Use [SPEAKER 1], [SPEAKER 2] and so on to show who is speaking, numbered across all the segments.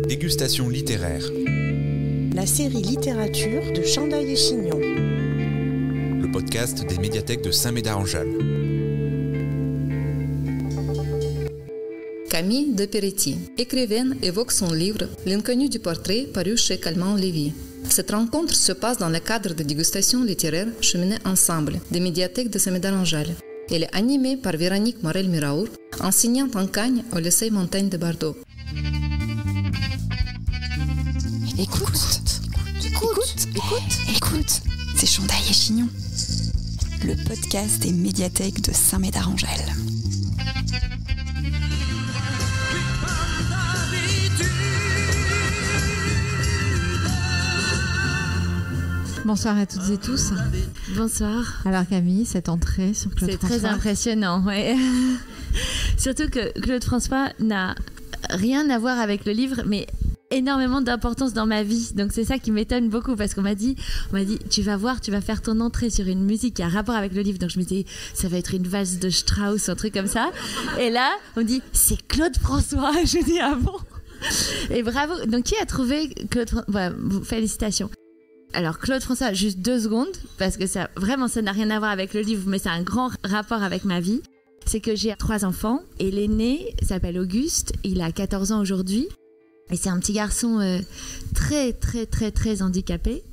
[SPEAKER 1] Dégustation littéraire.
[SPEAKER 2] La série littérature de Chandail et Chignon.
[SPEAKER 1] Le podcast des médiathèques de Saint-Médard-en-Jalles.
[SPEAKER 3] Camille de Peretti, écrivaine, évoque son livre « L'inconnu du portrait » paru chez Calment Lévy. Cette rencontre se passe dans le cadre de dégustations littéraires cheminées ensemble des médiathèques de Saint-Médard-en-Jalles. Elle est animée par Véronique Morel-Miraour, enseignante en Cagne au lycée Montaigne de Bordeaux.
[SPEAKER 4] Écoute, c'est Chandail et Chignon, le podcast des médiathèques de Saint-Médard-en-Jalles.
[SPEAKER 5] Bonsoir à toutes et tous.
[SPEAKER 6] Bonsoir.
[SPEAKER 5] Alors Camille, cette entrée sur Claude François.
[SPEAKER 6] C'est très impressionnant, ouais. Surtout que Claude François n'a rien à voir avec le livre, mais énormément d'importance dans ma vie. Donc c'est ça qui m'étonne beaucoup parce qu'on m'a dit tu vas voir, tu vas faire ton entrée sur une musique qui a rapport avec le livre. Donc je me dis ça va être une valse de Strauss, un truc comme ça. Et là, on me dit c'est Claude François. Je dis ah bon. Et bravo. Donc qui a trouvé Claude François? Voilà, félicitations. Alors Claude François, juste 2 secondes, parce que ça n'a rien à voir avec le livre, mais ça a un grand rapport avec ma vie. C'est que j'ai 3 enfants, et l'aîné s'appelle Auguste, il a 14 ans aujourd'hui, et c'est un petit garçon très très très très handicapé,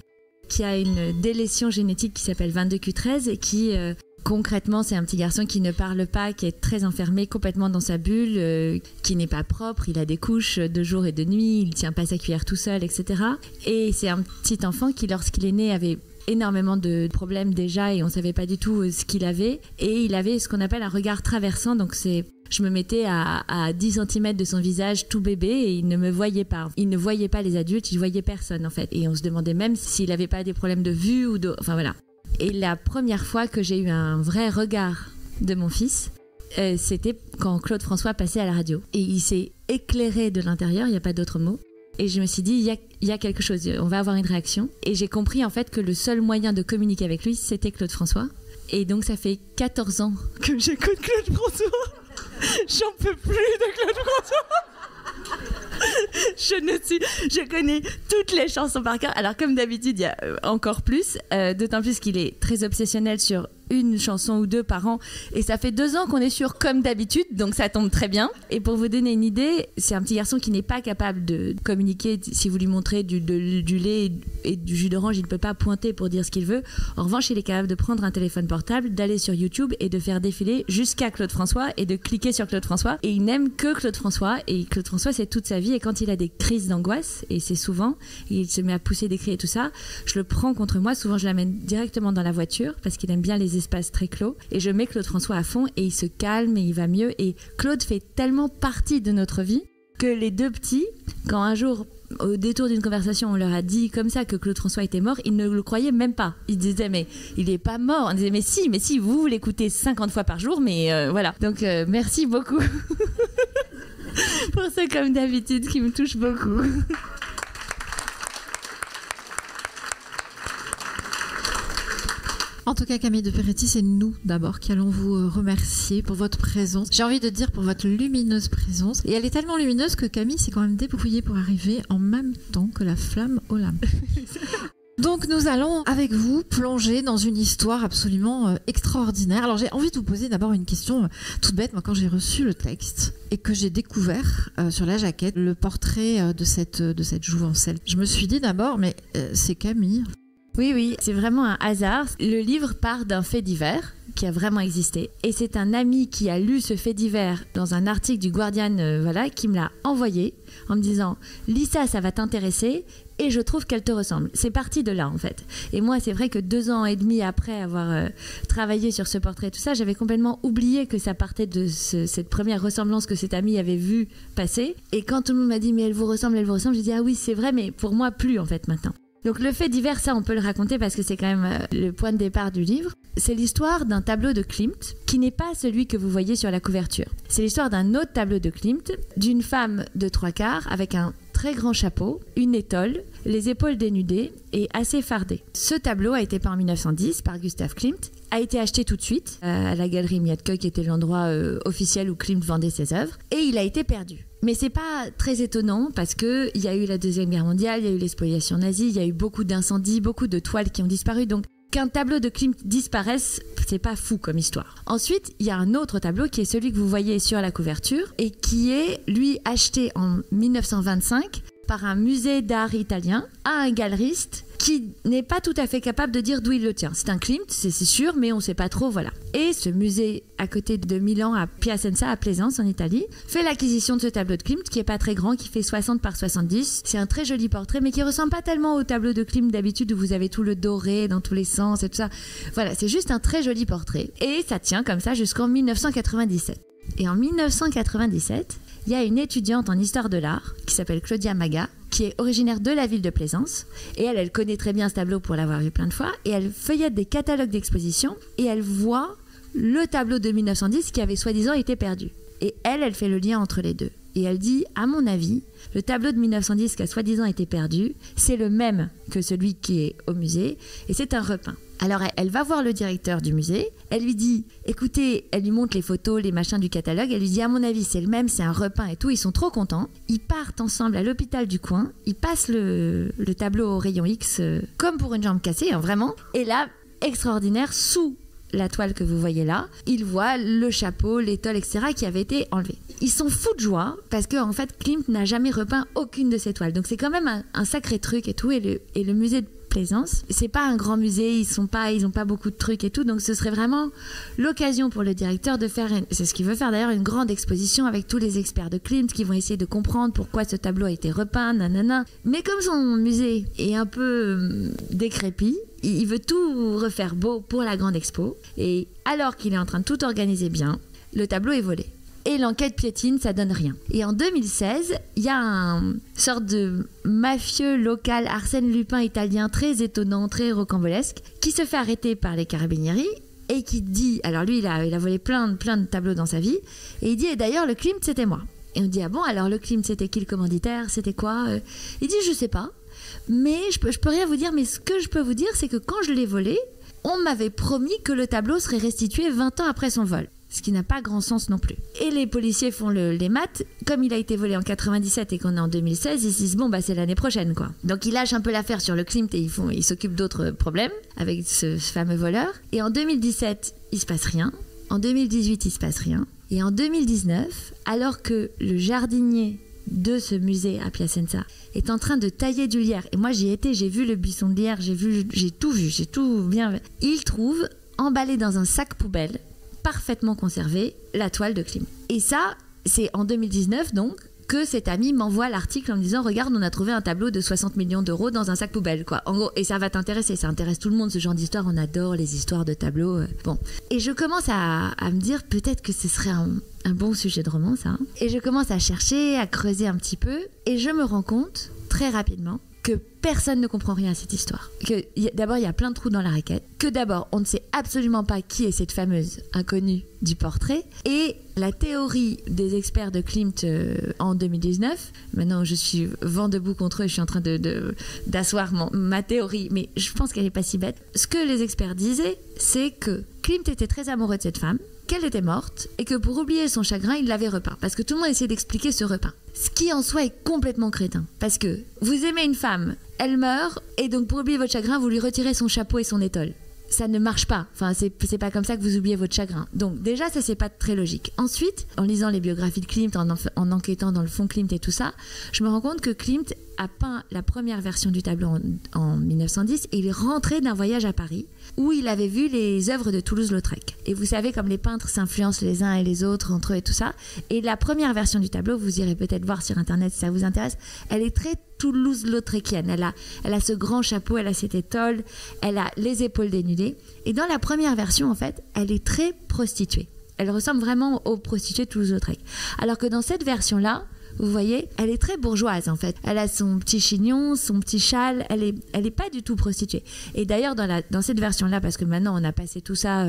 [SPEAKER 6] qui a une délétion génétique qui s'appelle 22q13, et qui concrètement c'est un petit garçon qui ne parle pas, qui est très enfermé complètement dans sa bulle, qui n'est pas propre, il a des couches de jour et de nuit, il ne tient pas sa cuillère tout seul, etc. Et c'est un petit enfant qui lorsqu'il est né avait énormément de problèmes déjà et on ne savait pas du tout ce qu'il avait, et il avait ce qu'on appelle un regard traversant, donc je me mettais à 10 cm de son visage tout bébé et il ne me voyait pas. Il ne voyait pas les adultes, il ne voyait personne en fait, et on se demandait même s'il n'avait pas des problèmes de vue ou de... Enfin voilà. Et la première fois que j'ai eu un vrai regard de mon fils, c'était quand Claude François passait à la radio. Et il s'est éclairé de l'intérieur, il n'y a pas d'autre mot. Et je me suis dit, il y a quelque chose, on va avoir une réaction. Et j'ai compris en fait que le seul moyen de communiquer avec lui, c'était Claude François. Et donc ça fait 14 ans que j'écoute Claude François. J'en peux plus de Claude François. Je connais toutes les chansons par cœur. Alors comme d'habitude, il y a encore plus, d'autant plus qu'il est très obsessionnel sur une chanson ou 2 par an, et ça fait 2 ans qu'on est sur comme d'habitude, donc ça tombe très bien. Et pour vous donner une idée, c'est un petit garçon qui n'est pas capable de communiquer. Si vous lui montrez du lait et du jus d'orange, il ne peut pas pointer pour dire ce qu'il veut. En revanche, il est capable de prendre un téléphone portable, d'aller sur YouTube et de faire défiler jusqu'à Claude François et de cliquer sur Claude François, et il n'aime que Claude François, et Claude François c'est toute sa vie. Et quand il a des crises d'angoisse, et c'est souvent, il se met à pousser des cris et tout ça, je le prends contre moi. Souvent je l'amène directement dans la voiture parce qu'il aime bien les espaces très clos, et je mets Claude François à fond et il se calme et il va mieux. Et Claude fait tellement partie de notre vie que les 2 petits, quand un jour au détour d'une conversation on leur a dit comme ça que Claude François était mort, ils ne le croyaient même pas. Ils disaient mais il est pas mort. On disait mais si vous l'écoutez 50 fois par jour, mais voilà. Donc merci beaucoup pour ce comme d'habitude qui me touche beaucoup.
[SPEAKER 5] En tout cas, Camille de Peretti, c'est nous d'abord qui allons vous remercier pour votre présence. J'ai envie de dire pour votre lumineuse présence. Et elle est tellement lumineuse que Camille s'est quand même débrouillée pour arriver en même temps que la flamme aux lampes. Donc nous allons avec vous plonger dans une histoire absolument extraordinaire. Alors j'ai envie de vous poser d'abord une question toute bête. Moi, quand j'ai reçu le texte et que j'ai découvert sur la jaquette le portrait de cette jouvencelle, je me suis dit d'abord mais c'est Camille.
[SPEAKER 6] Oui, c'est vraiment un hasard. Le livre part d'un fait divers qui a vraiment existé. Et c'est un ami qui a lu ce fait divers dans un article du Guardian, qui me l'a envoyé en me disant « Lis ça, ça va t'intéresser et je trouve qu'elle te ressemble ». C'est parti de là en fait. Et moi, c'est vrai que 2 ans et demi après avoir travaillé sur ce portrait et tout ça, j'avais complètement oublié que ça partait de cette première ressemblance que cet ami avait vue passer. Et quand tout le monde m'a dit « Mais elle vous ressemble », j'ai dit « Ah oui, c'est vrai, mais pour moi plus en fait maintenant ». Donc le fait divers, ça on peut le raconter parce que c'est quand même le point de départ du livre. C'est l'histoire d'un tableau de Klimt qui n'est pas celui que vous voyez sur la couverture. C'est l'histoire d'un autre tableau de Klimt, d'une femme de 3/4 avec un très grand chapeau, une étole, les épaules dénudées et assez fardée. Ce tableau a été peint en 1910 par Gustav Klimt, a été acheté tout de suite à la galerie Mietke qui était l'endroit officiel où Klimt vendait ses œuvres, et il a été perdu. Mais c'est pas très étonnant parce qu'il y a eu la Deuxième Guerre mondiale, il y a eu les spoliations nazies, il y a eu beaucoup d'incendies, beaucoup de toiles qui ont disparu. Donc qu'un tableau de Klimt disparaisse, c'est pas fou comme histoire. Ensuite, il y a un autre tableau qui est celui que vous voyez sur la couverture et qui est, lui, acheté en 1925 par un musée d'art italien à un galeriste qui n'est pas tout à fait capable de dire d'où il le tient. C'est un Klimt, c'est sûr, mais on ne sait pas trop, voilà. Et ce musée à côté de Milan, à Piacenza, à Plaisance, en Italie, fait l'acquisition de ce tableau de Klimt qui n'est pas très grand, qui fait 60 par 70. C'est un très joli portrait, mais qui ne ressemble pas tellement au tableau de Klimt d'habitude où vous avez tout le doré dans tous les sens et tout ça. Voilà, c'est juste un très joli portrait. Et ça tient comme ça jusqu'en 1997. Et en 1997, il y a une étudiante en histoire de l'art qui s'appelle Claudia Maga, qui est originaire de la ville de Plaisance. Et elle connaît très bien ce tableau pour l'avoir vu plein de fois. Et elle feuillette des catalogues d'exposition et elle voit le tableau de 1910 qui avait soi-disant été perdu. Et elle fait le lien entre les deux. Et elle dit, à mon avis, le tableau de 1910 qui a soi-disant été perdu, c'est le même que celui qui est au musée et c'est un repeint. Alors elle va voir le directeur du musée, elle lui dit, écoutez, elle lui montre les photos, les machins du catalogue, elle lui dit, à mon avis c'est le même, c'est un repeint et tout, ils sont trop contents. Ils partent ensemble à l'hôpital du coin, ils passent le tableau au rayon X comme pour une jambe cassée, hein, vraiment. Et là, extraordinaire, sous la toile que vous voyez là, ils voient le chapeau, l'étole, etc. qui avait été enlevé. Ils sont fous de joie parce que en fait Klimt n'a jamais repeint aucune de ces toiles. Donc c'est quand même un sacré truc et tout. Et le musée de Plaisance, c'est pas un grand musée, ils ont pas beaucoup de trucs et tout. Donc ce serait vraiment l'occasion pour le directeur de faire, c'est ce qu'il veut faire d'ailleurs, une grande exposition avec tous les experts de Klimt qui vont essayer de comprendre pourquoi ce tableau a été repeint, nanana. Mais comme son musée est un peu décrépit, il veut tout refaire beau pour la grande expo. Et alors qu'il est en train de tout organiser bien, le tableau est volé. Et l'enquête piétine, ça donne rien. Et en 2016, il y a un sorte de mafieux local, Arsène Lupin italien, très étonnant, très rocambolesque, qui se fait arrêter par les carabinieri et qui dit, alors lui il a volé plein de tableaux dans sa vie, et il dit, et d'ailleurs le Klimt c'était moi. Et on dit, ah bon, alors le Klimt c'était qui le commanditaire, c'était quoi? Il dit, je sais pas, mais je peux rien vous dire, mais ce que je peux vous dire c'est que quand je l'ai volé, on m'avait promis que le tableau serait restitué 20 ans après son vol. Ce qui n'a pas grand sens non plus. Et les policiers font les maths. Comme il a été volé en 97 et qu'on est en 2016, ils se disent, bon, bah, c'est l'année prochaine, quoi. Donc, ils lâchent un peu l'affaire sur le Klimt et ils s'occupent d'autres problèmes avec ce fameux voleur. Et en 2017, il se passe rien. En 2018, il se passe rien. Et en 2019, alors que le jardinier de ce musée à Piacenza est en train de tailler du lierre, et moi j'y étais, j'ai vu le buisson de lierre, j'ai tout bien vu. Il trouve, emballé dans un sac poubelle, parfaitement conservé, la toile de Klimt. Et ça, c'est en 2019 donc que cet ami m'envoie l'article en me disant, regarde, on a trouvé un tableau de 60 millions d'euros dans un sac poubelle, quoi. En gros, et ça va t'intéresser, ça intéresse tout le monde, ce genre d'histoire, on adore les histoires de tableaux. Bon. Et je commence à me dire, peut-être que ce serait un bon sujet de roman, ça. Et je commence à chercher, à creuser un petit peu, et je me rends compte, très rapidement, que personne ne comprend rien à cette histoire. Que d'abord, il y a plein de trous dans la raquette. Que d'abord, on ne sait absolument pas qui est cette fameuse inconnue du portrait. Et la théorie des experts de Klimt en 2019, maintenant je suis vent debout contre eux, je suis en train d'asseoir ma théorie, mais je pense qu'elle n'est pas si bête. Ce que les experts disaient, c'est que Klimt était très amoureux de cette femme, qu'elle était morte et que pour oublier son chagrin, il l'avait repeint. Parce que tout le monde essayait d'expliquer ce repeint. Ce qui en soi est complètement crétin. Parce que vous aimez une femme, elle meurt, et donc pour oublier votre chagrin, vous lui retirez son chapeau et son étole. Ça ne marche pas. Enfin, c'est pas comme ça que vous oubliez votre chagrin. Donc déjà, ça c'est pas très logique. Ensuite, en lisant les biographies de Klimt, en enquêtant dans le fond Klimt et tout ça, je me rends compte que Klimt a peint la première version du tableau en 1910 et il est rentré d'un voyage à Paris où il avait vu les œuvres de Toulouse-Lautrec. Et vous savez, comme les peintres s'influencent les uns et les autres entre eux et tout ça. Et la première version du tableau, vous irez peut-être voir sur Internet si ça vous intéresse, elle est très Toulouse-Lautrechienne. Elle a ce grand chapeau, elle a cette étole, elle a les épaules dénudées. Et dans la première version, en fait, elle est très prostituée. Elle ressemble vraiment aux prostituées de Toulouse-Lautrec. Alors que dans cette version-là, vous voyez, elle est très bourgeoise en fait. Elle a son petit chignon, son petit châle, elle est pas du tout prostituée. Et d'ailleurs dans cette version-là, parce que maintenant on a passé tout ça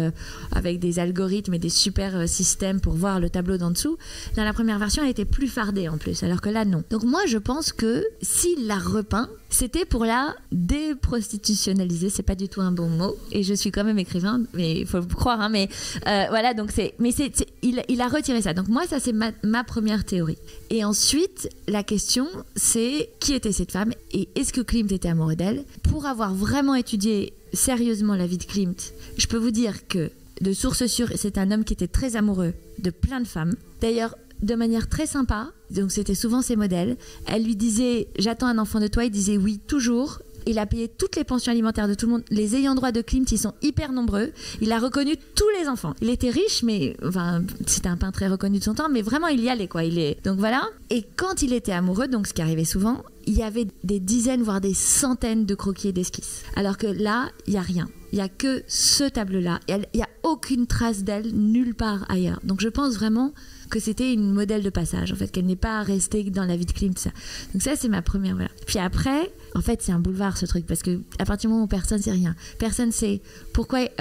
[SPEAKER 6] avec des algorithmes et des super systèmes pour voir le tableau d'en dessous, dans la première version elle était plus fardée en plus, alors que là non. Donc moi je pense que s'il l'a repeint, c'était pour la déprostitutionnaliser, c'est pas du tout un bon mot, et je suis quand même écrivain, mais il faut le croire, hein, mais voilà, donc il a retiré ça. Donc moi ça c'est ma première théorie. Et ensuite ensuite, la question, c'est qui était cette femme et est-ce que Klimt était amoureux d'elle? Pour avoir vraiment étudié sérieusement la vie de Klimt, je peux vous dire que, de source sûre, c'est un homme qui était très amoureux de plein de femmes. D'ailleurs, de manière très sympa, donc c'était souvent ses modèles. Elle lui disait « j'attends un enfant de toi », il disait oui, toujours. Il a payé toutes les pensions alimentaires de tout le monde. Les ayants droit de Klimt, ils sont hyper nombreux. Il a reconnu tous les enfants. Il était riche, mais enfin, c'était un peintre très reconnu de son temps, mais vraiment, il y allait, quoi. Donc voilà. Et quand il était amoureux, donc ce qui arrivait souvent, il y avait des dizaines, voire des centaines de croquis et d'esquisses. Alors que là, il n'y a rien. Il n'y a que ce tableau-là. Il n'y a aucune trace d'elle nulle part ailleurs. Donc je pense vraiment que c'était une modèle de passage, en fait, qu'elle n'est pas restée dans la vie de Klimt. Ça. Donc ça, c'est ma première, voilà. Puis après, en fait, c'est un boulevard, ce truc, parce que à partir du moment où personne ne sait rien, personne ne sait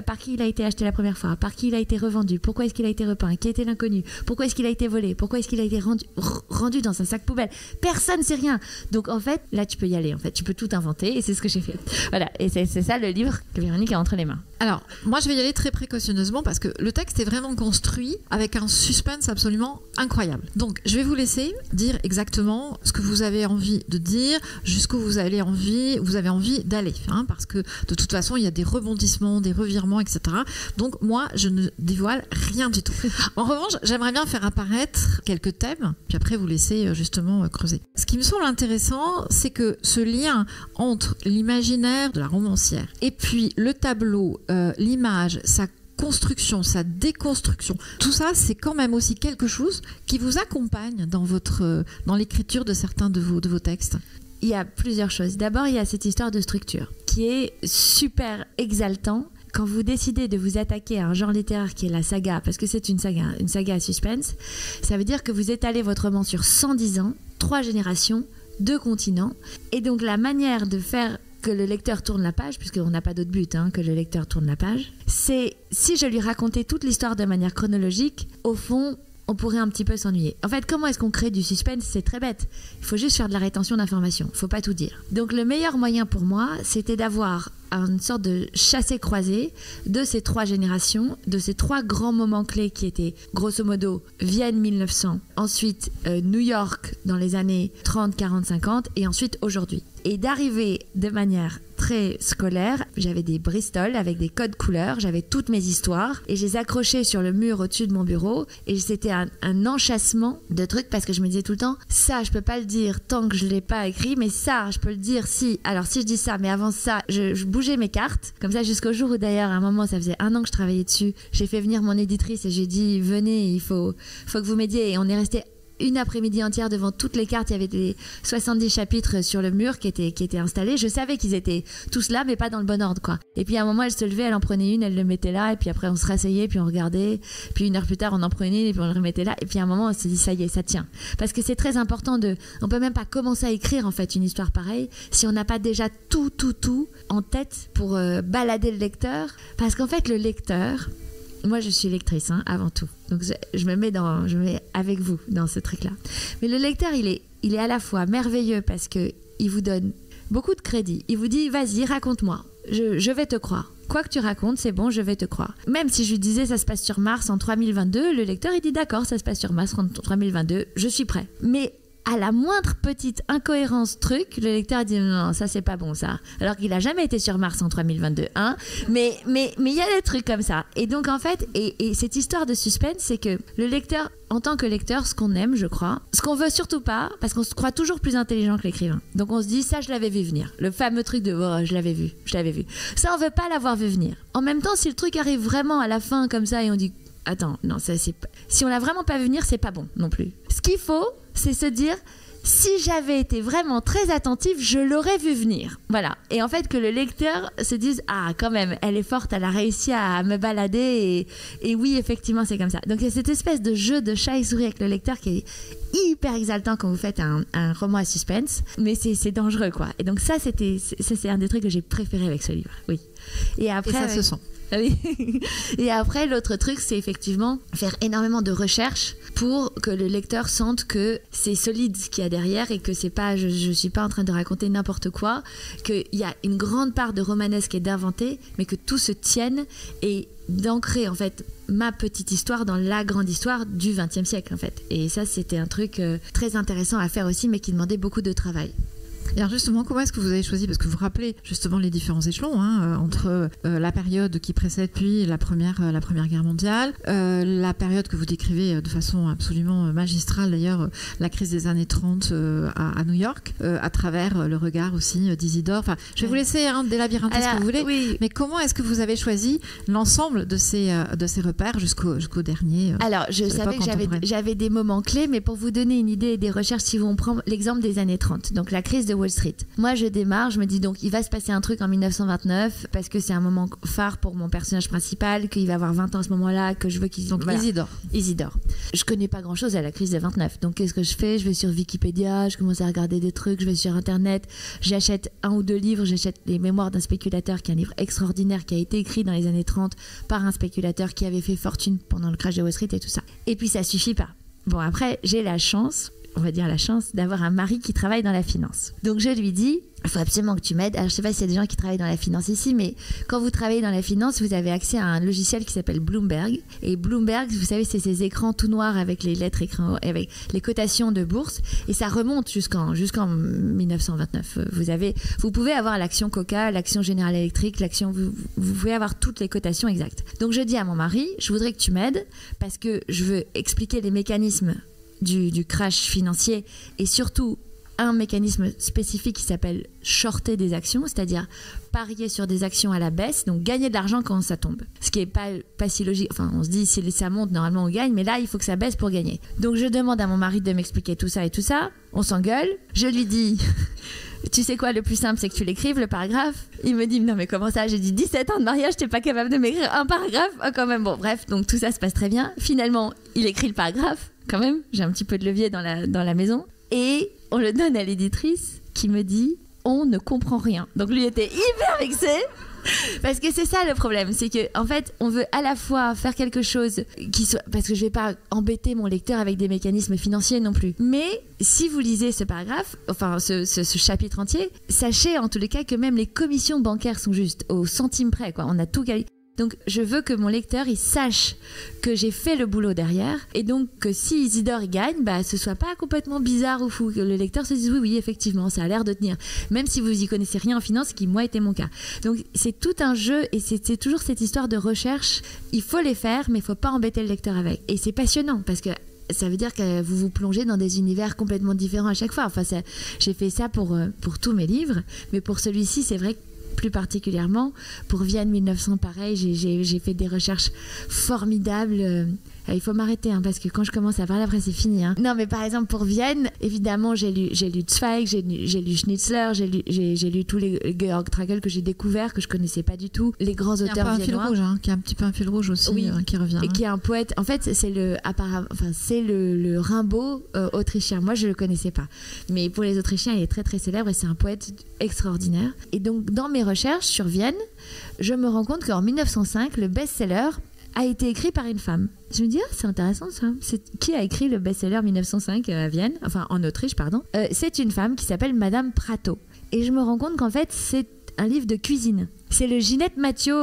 [SPEAKER 6] par qui il a été acheté la première fois, par qui il a été revendu, pourquoi est-ce qu'il a été repeint, qui était l'inconnu, pourquoi est-ce qu'il a été volé, pourquoi est-ce qu'il a été rendu dans un sac poubelle. Personne ne sait rien. Donc en fait, là, tu peux y aller, en fait. Tu peux tout inventer, et c'est ce que j'ai fait. Voilà, et c'est ça le livre que Véronique a entre les mains.
[SPEAKER 5] Alors, moi, je vais y aller très précautionneusement parce que le texte est vraiment construit avec un suspense absolument incroyable. Donc, je vais vous laisser dire exactement ce que vous avez envie de dire, jusqu'où vous avez envie d'aller, hein, parce que de toute façon, il y a des rebondissements, des revirements, etc. Donc, moi, je ne dévoile rien du tout. En revanche, j'aimerais bien faire apparaître quelques thèmes, puis après, vous laisser justement creuser. Ce qui me semble intéressant, c'est que ce lien entre l'imaginaire de la romancière et puis le tableau, l'image, sa construction, sa déconstruction, tout ça, c'est quand même aussi quelque chose qui vous accompagne dans l'écriture de certains de vos textes.
[SPEAKER 6] Il y a plusieurs choses. D'abord, il y a cette histoire de structure qui est super exaltant. Quand vous décidez de vous attaquer à un genre littéraire qui est la saga, parce que c'est une saga à suspense, ça veut dire que vous étalez votre roman sur 110 ans, 3 générations, 2 continents, et donc la manière de faire que le lecteur tourne la page, puisqu'on n'a pas d'autre but que le lecteur tourne la page, c'est si je lui racontais toute l'histoire de manière chronologique, au fond, on pourrait un petit peu s'ennuyer. En fait, comment est-ce qu'on crée du suspense? C'est très bête. Il faut juste faire de la rétention d'informations. Il ne faut pas tout dire. Donc le meilleur moyen pour moi, c'était d'avoir une sorte de chassé-croisé de ces 3 générations, de ces 3 grands moments clés qui étaient, grosso modo, Vienne 1900, ensuite New York dans les années 30, 40, 50, et ensuite aujourd'hui. Et d'arriver de manière très scolaire, j'avais des Bristol avec des codes couleurs, j'avais toutes mes histoires, et je les accrochais sur le mur au-dessus de mon bureau, et c'était un enchâssement de trucs, parce que je me disais tout le temps, ça, je peux pas le dire tant que je l'ai pas écrit, mais ça, je peux le dire si. Alors si je dis ça, mais avant ça, je bougeais mes cartes, comme ça jusqu'au jour où d'ailleurs, à un moment, ça faisait 1 an que je travaillais dessus, j'ai fait venir mon éditrice et j'ai dit, venez, il faut que vous m'aidiez, et on est resté une après-midi entière devant toutes les cartes. Il y avait des 70 chapitres sur le mur qui étaient installés. Je savais qu'ils étaient tous là, mais pas dans le bon ordre, quoi. Et puis à un moment, elle se levait, elle en prenait une, elle le mettait là, et puis après on se rasseyait, puis on regardait, puis 1 heure plus tard on en prenait une, et puis on le remettait là, et puis à un moment on se dit ça y est, ça tient. Parce que c'est très important on peut même pas commencer à écrire en fait une histoire pareille si on n'a pas déjà tout en tête pour balader le lecteur. Parce qu'en fait le lecteur, moi je suis lectrice avant tout, donc je me mets avec vous dans ce truc là, mais le lecteur il est à la fois merveilleux parce que il vous donne beaucoup de crédit, il vous dit vas-y raconte-moi, je vais te croire, quoi que tu racontes c'est bon, je vais te croire. Même si je lui disais ça se passe sur Mars en 3022, le lecteur il dit d'accord, ça se passe sur Mars en 3022, je suis prêt. Mais à la moindre petite incohérence le lecteur dit non, ça c'est pas bon ça. Alors qu'il a jamais été sur Mars en 3022, mais il y a des trucs comme ça. Et donc en fait, et cette histoire de suspense, c'est que le lecteur, en tant que lecteur, ce qu'on aime, je crois, ce qu'on veut surtout pas, parce qu'on se croit toujours plus intelligent que l'écrivain. Donc on se dit ça je l'avais vu venir. Le fameux truc de oh, je l'avais vu. Ça on veut pas l'avoir vu venir. En même temps, si le truc arrive vraiment à la fin comme ça et on dit attends, non, ça c'est pas... Si on l'a vraiment pas vu venir, c'est pas bon non plus. Ce qu'il faut, c'est se dire si j'avais été vraiment très attentif, je l'aurais vu venir. Voilà. Et en fait, que le lecteur se dise ah, quand même, elle est forte, elle a réussi à me balader et oui, effectivement, c'est comme ça. Donc il y a cette espèce de jeu de chat et souris avec le lecteur qui est hyper exaltant quand vous faites un roman à suspense, mais c'est dangereux, quoi. Et donc ça, c'est un des trucs que j'ai préféré avec ce livre. Oui. Et après,
[SPEAKER 5] et ça se sent.
[SPEAKER 6] Et après, l'autre truc, c'est effectivement faire énormément de recherches pour que le lecteur sente que c'est solide ce qu'il y a derrière et que c'est pas, je suis pas en train de raconter n'importe quoi, qu'il y a une grande part de romanesque et d'inventé, mais que tout se tienne et d'ancrer en fait ma petite histoire dans la grande histoire du XXe siècle en fait. Et ça, c'était un truc très intéressant à faire aussi, mais qui demandait beaucoup de travail.
[SPEAKER 5] Et alors justement, comment est-ce que vous avez choisi, parce que vous rappelez justement les différents échelons entre la période qui précède puis la première guerre mondiale, la période que vous décrivez de façon absolument magistrale d'ailleurs, la crise des années 30 à New York, à travers le regard aussi d'Isidore. Enfin, je vais vous laisser des labyrinthes ce que vous voulez, oui. Mais comment est-ce que vous avez choisi l'ensemble de ces repères jusqu'au dernier
[SPEAKER 6] Alors, je savais que j'avais des moments clés, mais pour vous donner une idée des recherches, si on prend l'exemple des années 30, donc la crise de Wall Street. Moi, je démarre, je me dis donc il va se passer un truc en 1929 parce que c'est un moment phare pour mon personnage principal, qu'il va avoir 20 ans à ce moment-là, que je veux qu'il...
[SPEAKER 5] Donc voilà.
[SPEAKER 6] Isidore. Je connais pas grand-chose à la crise de 29. Donc qu'est-ce que je fais ? Je vais sur Wikipédia, je commence à regarder des trucs, je vais sur Internet, j'achète 1 ou 2 livres, j'achète les Mémoires d'un spéculateur, qui est un livre extraordinaire qui a été écrit dans les années 30 par un spéculateur qui avait fait fortune pendant le crash de Wall Street et tout ça. Et puis ça suffit pas. Bon, après, j'ai la chance d'avoir un mari qui travaille dans la finance. Donc je lui dis, il faut absolument que tu m'aides. Alors je sais pas s'il y a des gens qui travaillent dans la finance ici, mais quand vous travaillez dans la finance, vous avez accès à un logiciel qui s'appelle Bloomberg. Et Bloomberg, vous savez, c'est ces écrans tout noirs avec les lettres écrites, avec les cotations de bourse. Et ça remonte jusqu'en 1929. Vous pouvez avoir l'action Coca, l'action General Electric, vous pouvez avoir toutes les cotations exactes. Donc je dis à mon mari, je voudrais que tu m'aides parce que je veux expliquer les mécanismes du crash financier et surtout un mécanisme spécifique qui s'appelle shorter des actions, c'est-à-dire parier sur des actions à la baisse, donc gagner de l'argent quand ça tombe. Ce qui n'est pas si logique. Enfin, on se dit si ça monte, normalement on gagne, mais là il faut que ça baisse pour gagner. Donc je demande à mon mari de m'expliquer tout ça et tout ça. On s'engueule. Je lui dis... Tu sais quoi, le plus simple, c'est que tu l'écrives, le paragraphe. Il me dit, non mais comment ça ? J'ai dit 17 ans de mariage, t'es pas capable de m'écrire un paragraphe ? Ah, quand même, bon, bref, donc tout ça se passe très bien. Finalement, il écrit le paragraphe, quand même. J'ai un petit peu de levier dans la maison. Et on le donne à l'éditrice qui me dit, on ne comprend rien. Donc lui était hyper vexé. Parce que c'est ça le problème, c'est que en fait on veut à la fois faire quelque chose qui soit, parce que je vais pas embêter mon lecteur avec des mécanismes financiers non plus, mais si vous lisez ce paragraphe, enfin ce chapitre entier, sachez en tous les cas que même les commissions bancaires sont justes au centime près, quoi. On a tout calculé. Donc je veux que mon lecteur il sache que j'ai fait le boulot derrière et donc que si Isidore il gagne, ce soit pas complètement bizarre ou fou, que le lecteur se dise oui effectivement ça a l'air de tenir, même si vous y connaissez rien en finance, ce qui moi était mon cas. Donc c'est tout un jeu et c'est toujours cette histoire de recherche, il faut les faire mais il faut pas embêter le lecteur avec, et c'est passionnant parce que ça veut dire que vous vous plongez dans des univers complètement différents à chaque fois. Enfin, j'ai fait ça pour tous mes livres, mais pour celui-ci c'est vrai que plus particulièrement pour Vienne 1900, pareil, j'ai fait des recherches formidables. Il faut m'arrêter parce que quand je commence à parler après c'est fini. Non mais par exemple pour Vienne, évidemment j'ai lu Zweig, j'ai lu Schnitzler, j'ai lu tous les Georg Trakl que j'ai découvert, que je connaissais pas du tout, les grands auteurs viennois. Qui a un petit peu un fil rouge aussi, oui, qui revient. Et qui est un poète. En fait c'est le Rimbaud autrichien. Moi je le connaissais pas, mais pour les Autrichiens il est très très célèbre et c'est un poète extraordinaire. Et donc dans mes recherches sur Vienne, je me rends compte qu'en 1905 le best-seller a été écrit par une femme. Je me dis, c'est intéressant ça. Qui a écrit le best-seller 1905 à Vienne, enfin en Autriche, pardon. C'est une femme qui s'appelle Madame Prato. Et je me rends compte qu'en fait, c'est un livre de cuisine. C'est le Ginette Mathieu,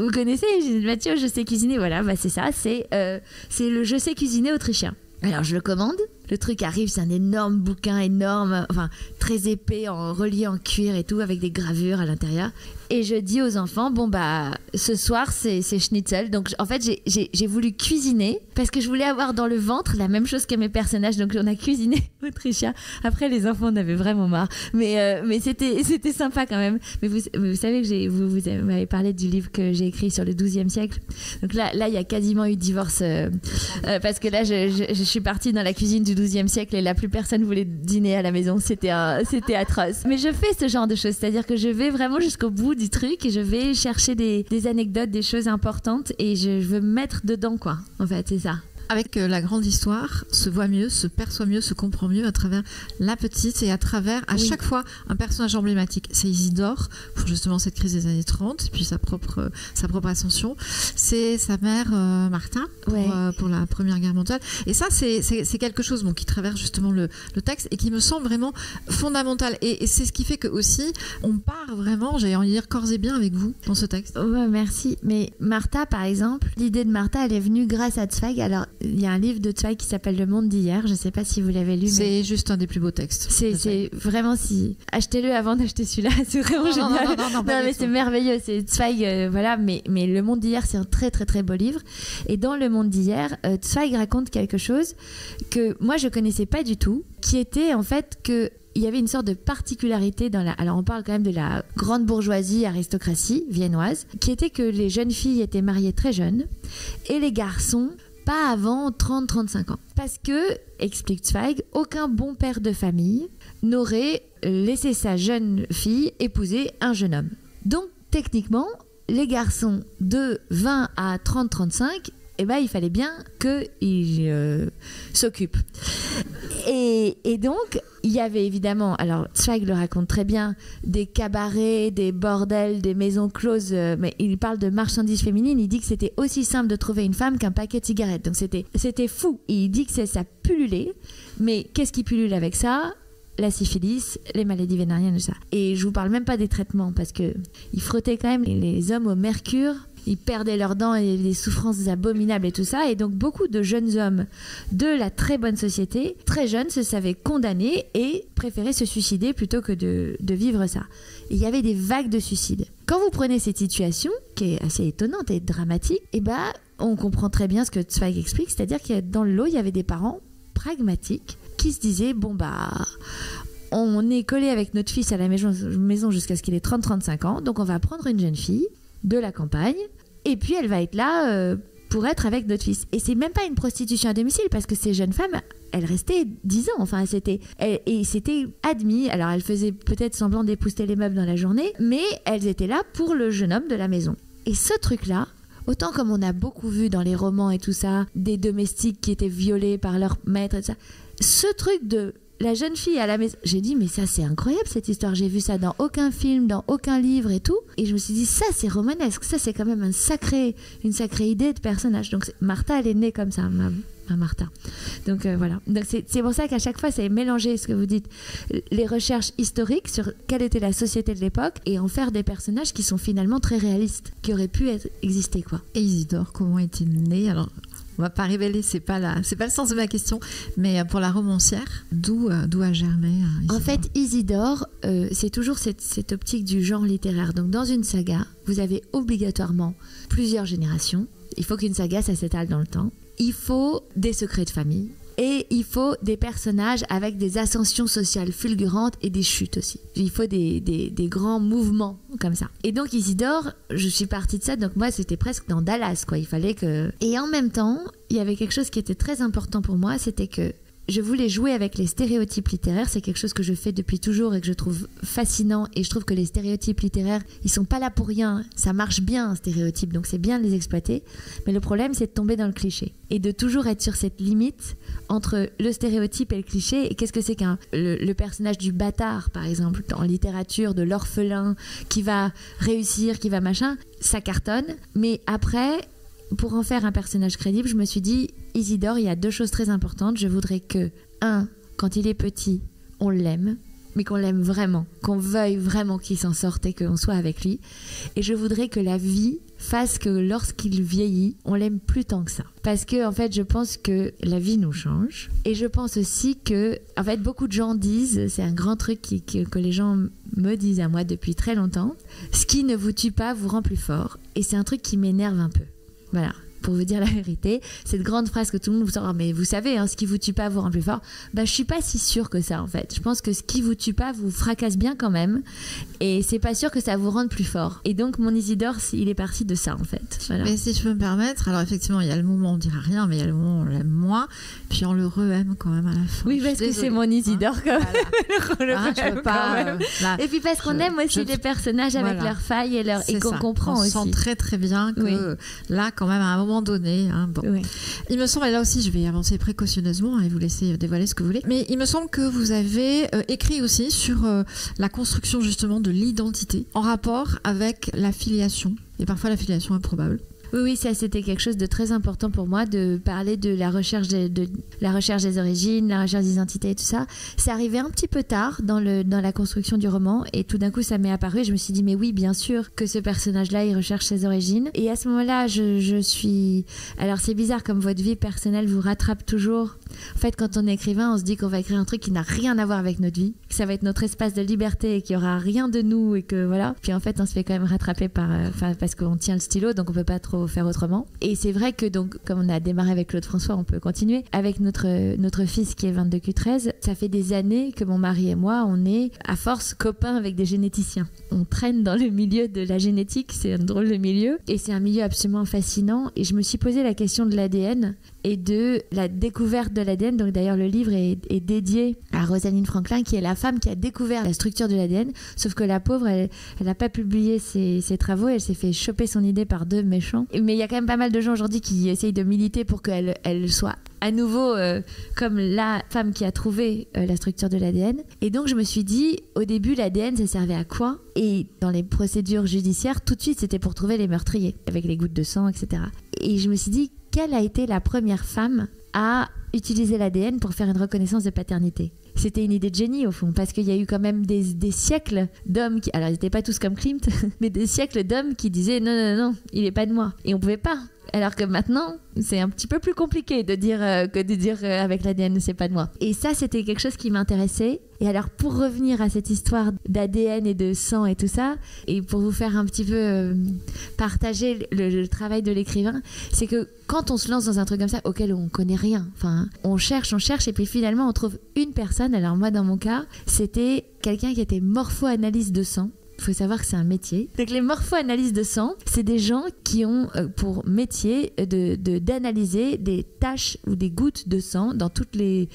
[SPEAKER 6] vous connaissez Ginette Mathieu, je sais cuisiner, voilà, c'est ça, c'est le Je sais cuisiner autrichien. Alors je le commande, le truc arrive, c'est un énorme bouquin, énorme, enfin très épais, relié en cuir et tout, avec des gravures à l'intérieur. Et je dis aux enfants, ce soir c'est schnitzel. Donc en fait j'ai voulu cuisiner parce que je voulais avoir dans le ventre la même chose que mes personnages. Donc on a cuisiné autrichien. Après les enfants en avaient vraiment marre, mais c'était sympa quand même. Mais vous savez que vous m'avez parlé du livre que j'ai écrit sur le XIIe siècle. Donc là il y a quasiment eu divorce parce que là je suis partie dans la cuisine du XIIe siècle et là plus personne voulait dîner à la maison. C'était atroce. Mais je fais ce genre de choses, c'est-à-dire que je vais vraiment jusqu'au bout du truc et je vais chercher des anecdotes, des choses importantes et je veux me mettre dedans, quoi. En fait, c'est ça.
[SPEAKER 5] Avec la grande histoire, se voit mieux, se perçoit mieux, se comprend mieux à travers la petite et à travers, à chaque fois, un personnage emblématique. C'est Isidore, pour justement cette crise des années 30, puis sa propre ascension. C'est sa mère, Martha, pour la Première Guerre mondiale. Et ça, c'est quelque chose qui traverse justement le texte et qui me semble vraiment fondamental. Et c'est ce qui fait que aussi, on part vraiment, j'ai envie de dire, corps et bien avec vous dans ce texte.
[SPEAKER 6] Ouais, merci. Mais Martha, par exemple, l'idée de Martha, elle est venue grâce à Zweig. Alors, il y a un livre de Zweig qui s'appelle Le Monde d'hier. Je ne sais pas si vous l'avez lu.
[SPEAKER 5] C'est juste un des plus beaux textes.
[SPEAKER 6] C'est vraiment achetez-le avant d'acheter celui-là. C'est vraiment génial. Non, mais c'est merveilleux. C'est Zweig, voilà. Mais Le Monde d'hier, c'est un très très très beau livre. Et dans Le Monde d'hier, Zweig raconte quelque chose que moi je connaissais pas du tout, qui était en fait que il y avait une sorte de particularité alors on parle quand même de la grande bourgeoisie, aristocratie viennoise, qui était que les jeunes filles étaient mariées très jeunes et les garçons pas avant 30-35 ans. Parce que, explique Zweig, aucun bon père de famille n'aurait laissé sa jeune fille épouser un jeune homme. Donc techniquement, les garçons de 20 à 30-35, il fallait bien qu'ils s'occupent. Et donc, il y avait évidemment, alors Zweig le raconte très bien, des cabarets, des bordels, des maisons closes, mais il parle de marchandises féminines, il dit que c'était aussi simple de trouver une femme qu'un paquet de cigarettes. Donc c'était fou. Et il dit que ça pullulait, mais qu'est-ce qui pullule avec ça ? La syphilis, les maladies vénériennes, tout ça. Et je vous parle même pas des traitements, parce que ils frottaient quand même les hommes au mercure. Ils perdaient leurs dents et des souffrances abominables et tout ça. Et donc, beaucoup de jeunes hommes de la très bonne société, très jeunes, se savaient condamnés et préféraient se suicider plutôt que de vivre ça. Et il y avait des vagues de suicides. Quand vous prenez cette situation, qui est assez étonnante et dramatique, on comprend très bien ce que Zweig explique. C'est-à-dire que dans le lot, il y avait des parents pragmatiques qui se disaient, on est collé avec notre fils à la maison jusqu'à ce qu'il ait 30-35 ans, donc on va prendre une jeune fille de la campagne, et puis elle va être là pour être avec notre fils. Et c'est même pas une prostitution à domicile, parce que ces jeunes femmes, elles restaient 10 ans, enfin c'était admis. Alors elles faisaient peut-être semblant d'épouster les meubles dans la journée, mais elles étaient là pour le jeune homme de la maison. Et ce truc-là, autant comme on a beaucoup vu dans les romans et tout ça, des domestiques qui étaient violés par leur maître et tout ça, ce truc de la jeune fille à la maison, j'ai dit mais ça c'est incroyable cette histoire, j'ai vu ça dans aucun film, dans aucun livre et tout, et je me suis dit ça c'est romanesque, ça c'est quand même une sacrée idée de personnage. Donc Martha, elle est née comme ça, ma Martha. Donc voilà, donc c'est pour ça qu'à chaque fois c'est mélanger ce que vous dites, les recherches historiques sur quelle était la société de l'époque, et en faire des personnages qui sont finalement très réalistes, qui auraient pu exister quoi.
[SPEAKER 5] Et Isidore, comment est-il né? Alors on va pas révéler, c'est pas le sens de ma question, mais pour la romancière, d'où a germé Isidore? En
[SPEAKER 6] fait, Isidore, c'est toujours cette optique du genre littéraire. Donc dans une saga, vous avez obligatoirement plusieurs générations. Il faut qu'une saga, ça s'étale dans le temps. Il faut des secrets de famille. Et il faut des personnages avec des ascensions sociales fulgurantes et des chutes aussi. Il faut des grands mouvements comme ça. Et donc Isidore, je suis partie de ça, donc moi c'était presque dans Dallas quoi. Il fallait que... Et en même temps, il y avait quelque chose qui était très important pour moi, c'était que je voulais jouer avec les stéréotypes littéraires. C'est quelque chose que je fais depuis toujours et que je trouve fascinant. Et je trouve que les stéréotypes littéraires, ils sont pas là pour rien. Ça marche bien, un stéréotype, donc c'est bien de les exploiter. Mais le problème, c'est de tomber dans le cliché. Et de toujours être sur cette limite entre le stéréotype et le cliché. Et qu'est-ce que c'est le personnage du bâtard, par exemple, en littérature, de l'orphelin, qui va réussir, qui va machin, ça cartonne. Mais après... Pour en faire un personnage crédible, je me suis dit, Isidore, il y a deux choses très importantes. Je voudrais que, quand il est petit, on l'aime, mais qu'on l'aime vraiment, qu'on veuille vraiment qu'il s'en sorte et qu'on soit avec lui. Et je voudrais que la vie fasse que lorsqu'il vieillit, on l'aime plus tant que ça. Parce que, en fait, je pense que la vie nous change. Et je pense aussi que, en fait, beaucoup de gens disent, c'est un grand truc que les gens me disent à moi depuis très longtemps, ce qui ne vous tue pas vous rend plus fort. Et c'est un truc qui m'énerve un peu. Voilà, pour vous dire la vérité, cette grande phrase que tout le monde vous sort, mais vous savez, ce qui vous tue pas vous rend plus fort. Je suis pas si sûre que ça en fait. Je pense que ce qui vous tue pas vous fracasse bien quand même, et c'est pas sûr que ça vous rende plus fort. Et donc mon Isidore, il est parti de ça en fait. Voilà.
[SPEAKER 5] Mais si je peux me permettre, alors effectivement, il y a le moment où on dira rien, mais il y a le moment où on l'aime moins, puis on le re-aime quand même à la fin.
[SPEAKER 6] Oui, parce que c'est mon Isidore quand même.
[SPEAKER 5] Voilà. Je peux pas.
[SPEAKER 6] Et puis parce qu'on aime aussi les personnages avec leurs failles et qu'on comprend aussi.
[SPEAKER 5] On sent très très bien que là, quand même, à un moment moment donné. Hein, bon.
[SPEAKER 6] Ouais.
[SPEAKER 5] Il me semble, et là aussi je vais avancer précautionneusement et vous laisser dévoiler ce que vous voulez, mais il me semble que vous avez écrit aussi sur la construction justement de l'identité en rapport avec la filiation, et parfois la filiation improbable.
[SPEAKER 6] Oui, ça c'était quelque chose de très important pour moi, de parler de la recherche de la recherche des origines, la recherche des identités et tout ça. C'est arrivé un petit peu tard dans la construction du roman et tout d'un coup ça m'est apparu et je me suis dit mais oui, bien sûr que ce personnage-là il recherche ses origines. Et à ce moment-là, je suis... Alors c'est bizarre comme votre vie personnelle vous rattrape toujours. En fait, quand on est écrivain, on se dit qu'on va écrire un truc qui n'a rien à voir avec notre vie, que ça va être notre espace de liberté et qu'il n'y aura rien de nous et que voilà. Puis en fait, on se fait quand même rattraper parce qu'on tient le stylo, donc on peut pas trop faire autrement. Et c'est vrai que donc, comme on a démarré avec Claude François, on peut continuer. Avec notre fils qui est 22Q13, ça fait des années que mon mari et moi, on est à force copains avec des généticiens. On traîne dans le milieu de la génétique, c'est un drôle de milieu et c'est un milieu absolument fascinant. Et je me suis posé la question de l'ADN et de la découverte de l'ADN. Donc d'ailleurs le livre est dédié à Rosalind Franklin qui est la femme qui a découvert la structure de l'ADN, sauf que la pauvre elle n'a pas publié ses travaux, elle s'est fait choper son idée par 2 méchants. Mais il y a quand même pas mal de gens aujourd'hui qui essayent de militer pour qu'elle soit à nouveau comme la femme qui a trouvé la structure de l'ADN. Et donc je me suis dit, au début l'ADN ça servait à quoi? Et dans les procédures judiciaires, tout de suite c'était pour trouver les meurtriers, avec les gouttes de sang, etc. Et je me suis dit, quelle a été la première femme à utiliser l'ADN pour faire une reconnaissance de paternité? C'était une idée de génie au fond, parce qu'il y a eu quand même des siècles d'hommes qui... Alors ils n'étaient pas tous comme Klimt, mais des siècles d'hommes qui disaient non, il n'est pas de moi. Et on ne pouvait pas. Alors que maintenant, c'est un petit peu plus compliqué de dire que de dire avec l'ADN, c'est pas de moi. Et ça, c'était quelque chose qui m'intéressait. Et alors, pour revenir à cette histoire d'ADN et de sang et tout ça, et pour vous faire un petit peu partager le travail de l'écrivain, c'est que quand on se lance dans un truc comme ça, auquel on connaît rien, enfin, on cherche, et puis finalement, on trouve une personne. Alors moi, dans mon cas, c'était quelqu'un qui était morpho-analyse de sang. Il faut savoir que c'est un métier. Donc les morpho-analyses de sang, c'est des gens qui ont pour métier d'analyser des taches ou des gouttes de sang dans toutes les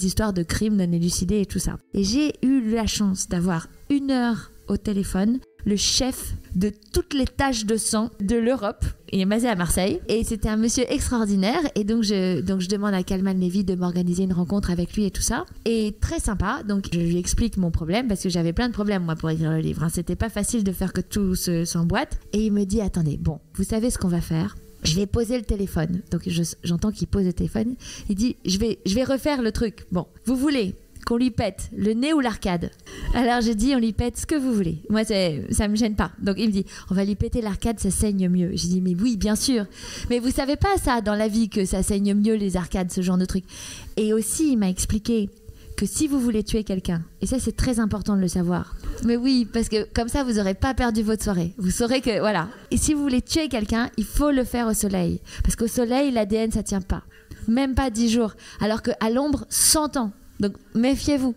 [SPEAKER 6] histoires de crimes non élucidés et tout ça. Et j'ai eu la chance d'avoir 1 heure au téléphone le chef de toutes les taches de sang de l'Europe. Il est basé à Marseille et c'était un monsieur extraordinaire et donc je demande à Kalman Levy de m'organiser une rencontre avec lui et tout ça. Et très sympa, donc je lui explique mon problème parce que j'avais plein de problèmes moi pour écrire le livre. Hein. C'était pas facile de faire que tout s'emboîte. Et il me dit, attendez, bon, vous savez ce qu'on va faire ? Je vais poser le téléphone. Donc j'entends qu'il pose le téléphone. Il dit, je vais refaire le truc. Bon, vous voulez qu'on lui pète le nez ou l'arcade? Alors j'ai dit, on lui pète ce que vous voulez. Moi, ça me gêne pas. Donc il me dit, on va lui péter l'arcade, ça saigne mieux. J'ai dit, mais oui, bien sûr. Mais vous savez pas ça dans la vie, que ça saigne mieux les arcades, ce genre de truc. Et aussi, il m'a expliqué que si vous voulez tuer quelqu'un, et ça c'est très important de le savoir, mais oui, parce que comme ça vous aurez pas perdu votre soirée, vous saurez que voilà, et si vous voulez tuer quelqu'un, il faut le faire au soleil, parce qu'au soleil l'ADN ça tient pas, même pas 10 jours, alors qu'à l'ombre 100 ans, donc méfiez-vous,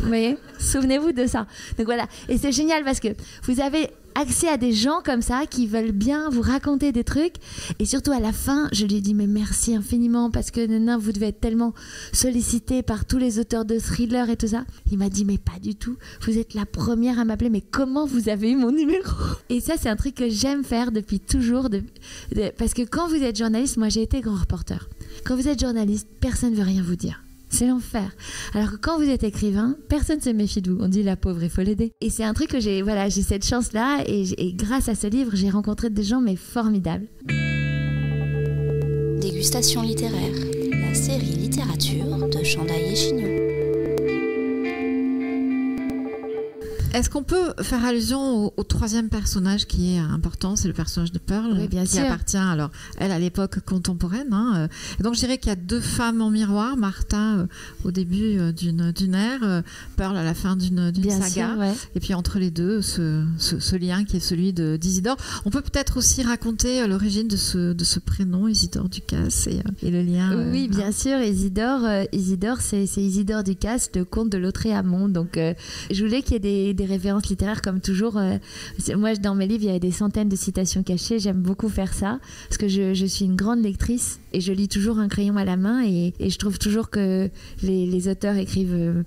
[SPEAKER 6] vous voyez, souvenez-vous de ça. Donc voilà, et c'est génial parce que vous avez accès à des gens comme ça qui veulent bien vous raconter des trucs. Et surtout à la fin, je lui ai dit mais merci infiniment parce que Nana, vous devez être tellement sollicité par tous les auteurs de thrillers et tout ça. Il m'a dit mais pas du tout, vous êtes la première à m'appeler, mais comment vous avez eu mon numéro? Et ça c'est un truc que j'aime faire depuis toujours parce que quand vous êtes journaliste, moi j'ai été grand reporter, quand vous êtes journaliste, personne ne veut rien vous dire. C'est l'enfer. Alors que quand vous êtes écrivain, personne ne se méfie de vous. On dit la pauvre, il faut l'aider. Et c'est un truc que j'ai cette chance-là. Et grâce à ce livre, j'ai rencontré des gens mais formidables.
[SPEAKER 4] Dégustation littéraire, la série littérature de Chandaille et Chignon.
[SPEAKER 5] Est-ce qu'on peut faire allusion au 3e personnage qui est important, c'est le personnage de Pearl,
[SPEAKER 6] oui, bien
[SPEAKER 5] qui
[SPEAKER 6] sûr.
[SPEAKER 5] appartient alors elle à l'époque contemporaine. Hein, et donc je dirais qu'il y a 2 femmes en miroir, Martha au début d'une ère, Pearl à la fin d'une saga.
[SPEAKER 6] Sûr, ouais.
[SPEAKER 5] Et puis entre les deux, ce lien qui est celui d'Isidore. On peut peut-être aussi raconter l'origine de ce prénom, Isidore Ducasse, et le lien.
[SPEAKER 6] Oui, bien sûr. Isidore, c'est Isidore Ducasse, le comte de Lautréamont. Donc je voulais qu'il y ait des des références littéraires comme toujours. Moi, dans mes livres, il y a des centaines de citations cachées. J'aime beaucoup faire ça parce que je suis une grande lectrice et je lis toujours un crayon à la main et je trouve toujours que les auteurs écrivent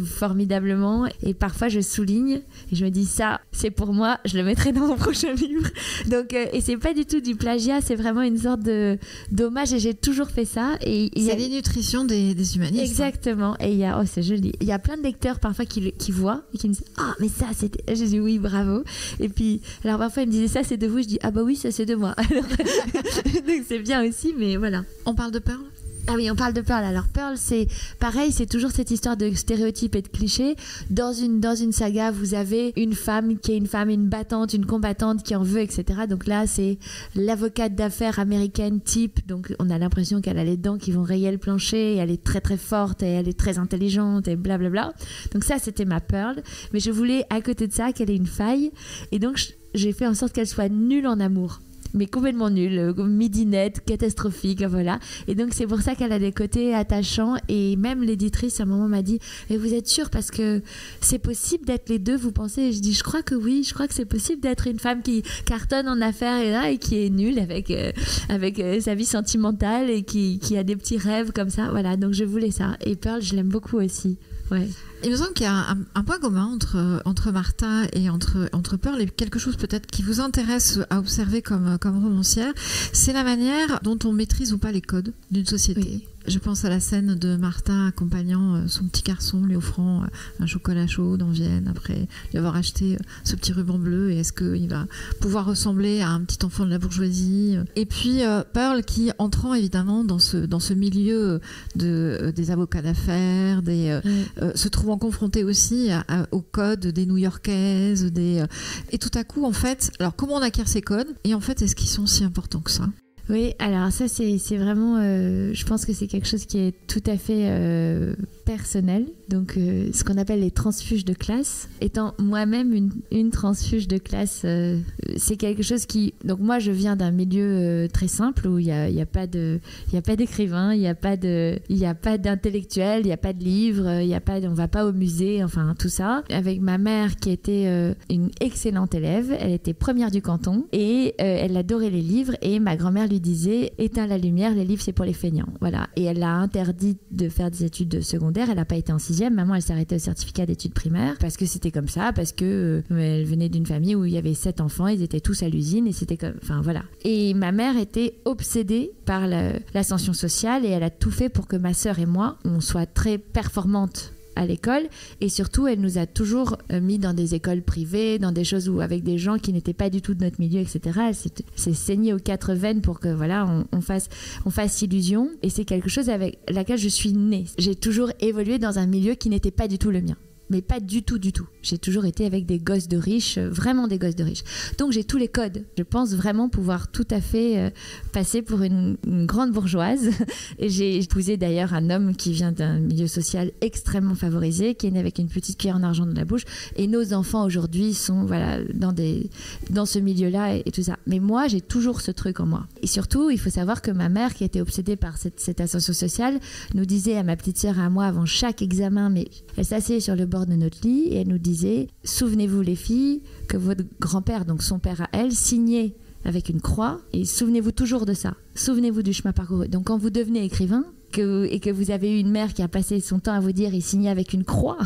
[SPEAKER 6] formidablement et parfois je souligne et je me dis ça, c'est pour moi, je le mettrai dans mon prochain livre. Donc, et c'est pas du tout du plagiat, c'est vraiment une sorte d'hommage et j'ai toujours fait ça. Et
[SPEAKER 5] c'est l'énutrition des humanistes.
[SPEAKER 6] Exactement. Et c'est joli. Il y a plein de lecteurs parfois qui voient et qui me disent mais ça c'était. Je dis oui, bravo. Et puis alors parfois ils me disaient ça c'est de vous, je dis bah oui, ça c'est de moi. Alors, donc c'est bien aussi, mais voilà.
[SPEAKER 5] On parle de Pearl ?
[SPEAKER 6] Ah oui, on parle de Pearl. Alors Pearl, c'est pareil, c'est toujours cette histoire de stéréotypes et de clichés. Dans une saga, vous avez une femme qui est une battante, une combattante qui en veut, etc. Donc là, c'est l'avocate d'affaires américaine type. Donc on a l'impression qu'elle a les dents qui vont rayer le plancher. Et elle est très très forte et elle est très intelligente et blablabla. Donc ça, c'était ma Pearl. Mais je voulais à côté de ça qu'elle ait une faille. Et donc j'ai fait en sorte qu'elle soit nulle en amour. Mais complètement nulle, midinette, catastrophique, voilà. Et donc c'est pour ça qu'elle a des côtés attachants. Et même l'éditrice à un moment m'a dit « Mais vous êtes sûre parce que c'est possible d'être les deux, vous pensez ?» Et je dis « Je crois que oui, je crois que c'est possible d'être une femme qui cartonne en affaires et qui est nulle avec sa vie sentimentale et qui a des petits rêves comme ça. » Voilà, donc je voulais ça. Et Pearl, je l'aime beaucoup aussi. Ouais.
[SPEAKER 5] Il me semble qu'il y a un point commun entre Martha et entre Pearl, et quelque chose peut-être qui vous intéresse à observer comme romancière, c'est la manière dont on maîtrise ou pas les codes d'une société. Oui. Je pense à la scène de Martha accompagnant son petit garçon, lui offrant un chocolat chaud en Vienne après lui avoir acheté ce petit ruban bleu, et est-ce qu'il va pouvoir ressembler à un petit enfant de la bourgeoisie. Et puis Pearl qui, entrant évidemment dans ce milieu des avocats d'affaires, se trouvant confrontée aussi aux codes des New-Yorkaises, et tout à coup en fait, alors comment on acquiert ces codes, et en fait est-ce qu'ils sont si importants que ça ?
[SPEAKER 6] Oui, alors ça c'est vraiment, je pense que c'est quelque chose qui est tout à fait personnel, donc ce qu'on appelle les transfuges de classe. Étant moi-même une transfuge de classe, c'est quelque chose qui... Donc moi je viens d'un milieu très simple où il y a pas d'écrivain, il y a pas d'intellectuel, il y a pas de livre, on va pas au musée, enfin tout ça. Avec ma mère qui était une excellente élève, elle était première du canton et elle adorait les livres, et ma grand-mère lui disait « Éteins la lumière, les livres c'est pour les feignants ». Voilà. Et elle l'a interdit de faire des études secondaires. Elle n'a pas été en 6e. Maman, elle s'est arrêtée au certificat d'études primaires parce que c'était comme ça, parce que elle venait d'une famille où il y avait 7 enfants, ils étaient tous à l'usine et c'était comme... Enfin voilà. Et ma mère était obsédée par l'ascension sociale et elle a tout fait pour que ma sœur et moi, on soit très performantes à l'école, et surtout elle nous a toujours mis dans des écoles privées, dans des choses avec des gens qui n'étaient pas du tout de notre milieu, etc. Elle s'est saignée aux 4 veines pour que voilà on fasse illusion, et c'est quelque chose avec laquelle je suis née. J'ai toujours évolué dans un milieu qui n'était pas du tout le mien. Mais pas du tout, du tout. J'ai toujours été avec des gosses de riches, vraiment des gosses de riches. Donc j'ai tous les codes. Je pense vraiment pouvoir tout à fait passer pour une grande bourgeoise. Et j'ai épousé d'ailleurs un homme qui vient d'un milieu social extrêmement favorisé, qui est né avec une petite cuillère en argent dans la bouche. Et nos enfants aujourd'hui sont voilà, dans ce milieu-là et tout ça. Mais moi, j'ai toujours ce truc en moi. Et surtout, il faut savoir que ma mère, qui était obsédée par cette ascension sociale, nous disait à ma petite sœur et à moi avant chaque examen, mais elle s'asseyait sur le bord de notre lit et elle nous disait « Souvenez-vous les filles que votre grand-père, donc son père à elle, signait avec une croix, et souvenez-vous toujours de ça. Souvenez-vous du chemin parcouru. Donc quand vous devenez écrivain et que vous avez eu une mère qui a passé son temps à vous dire il signait avec une croix,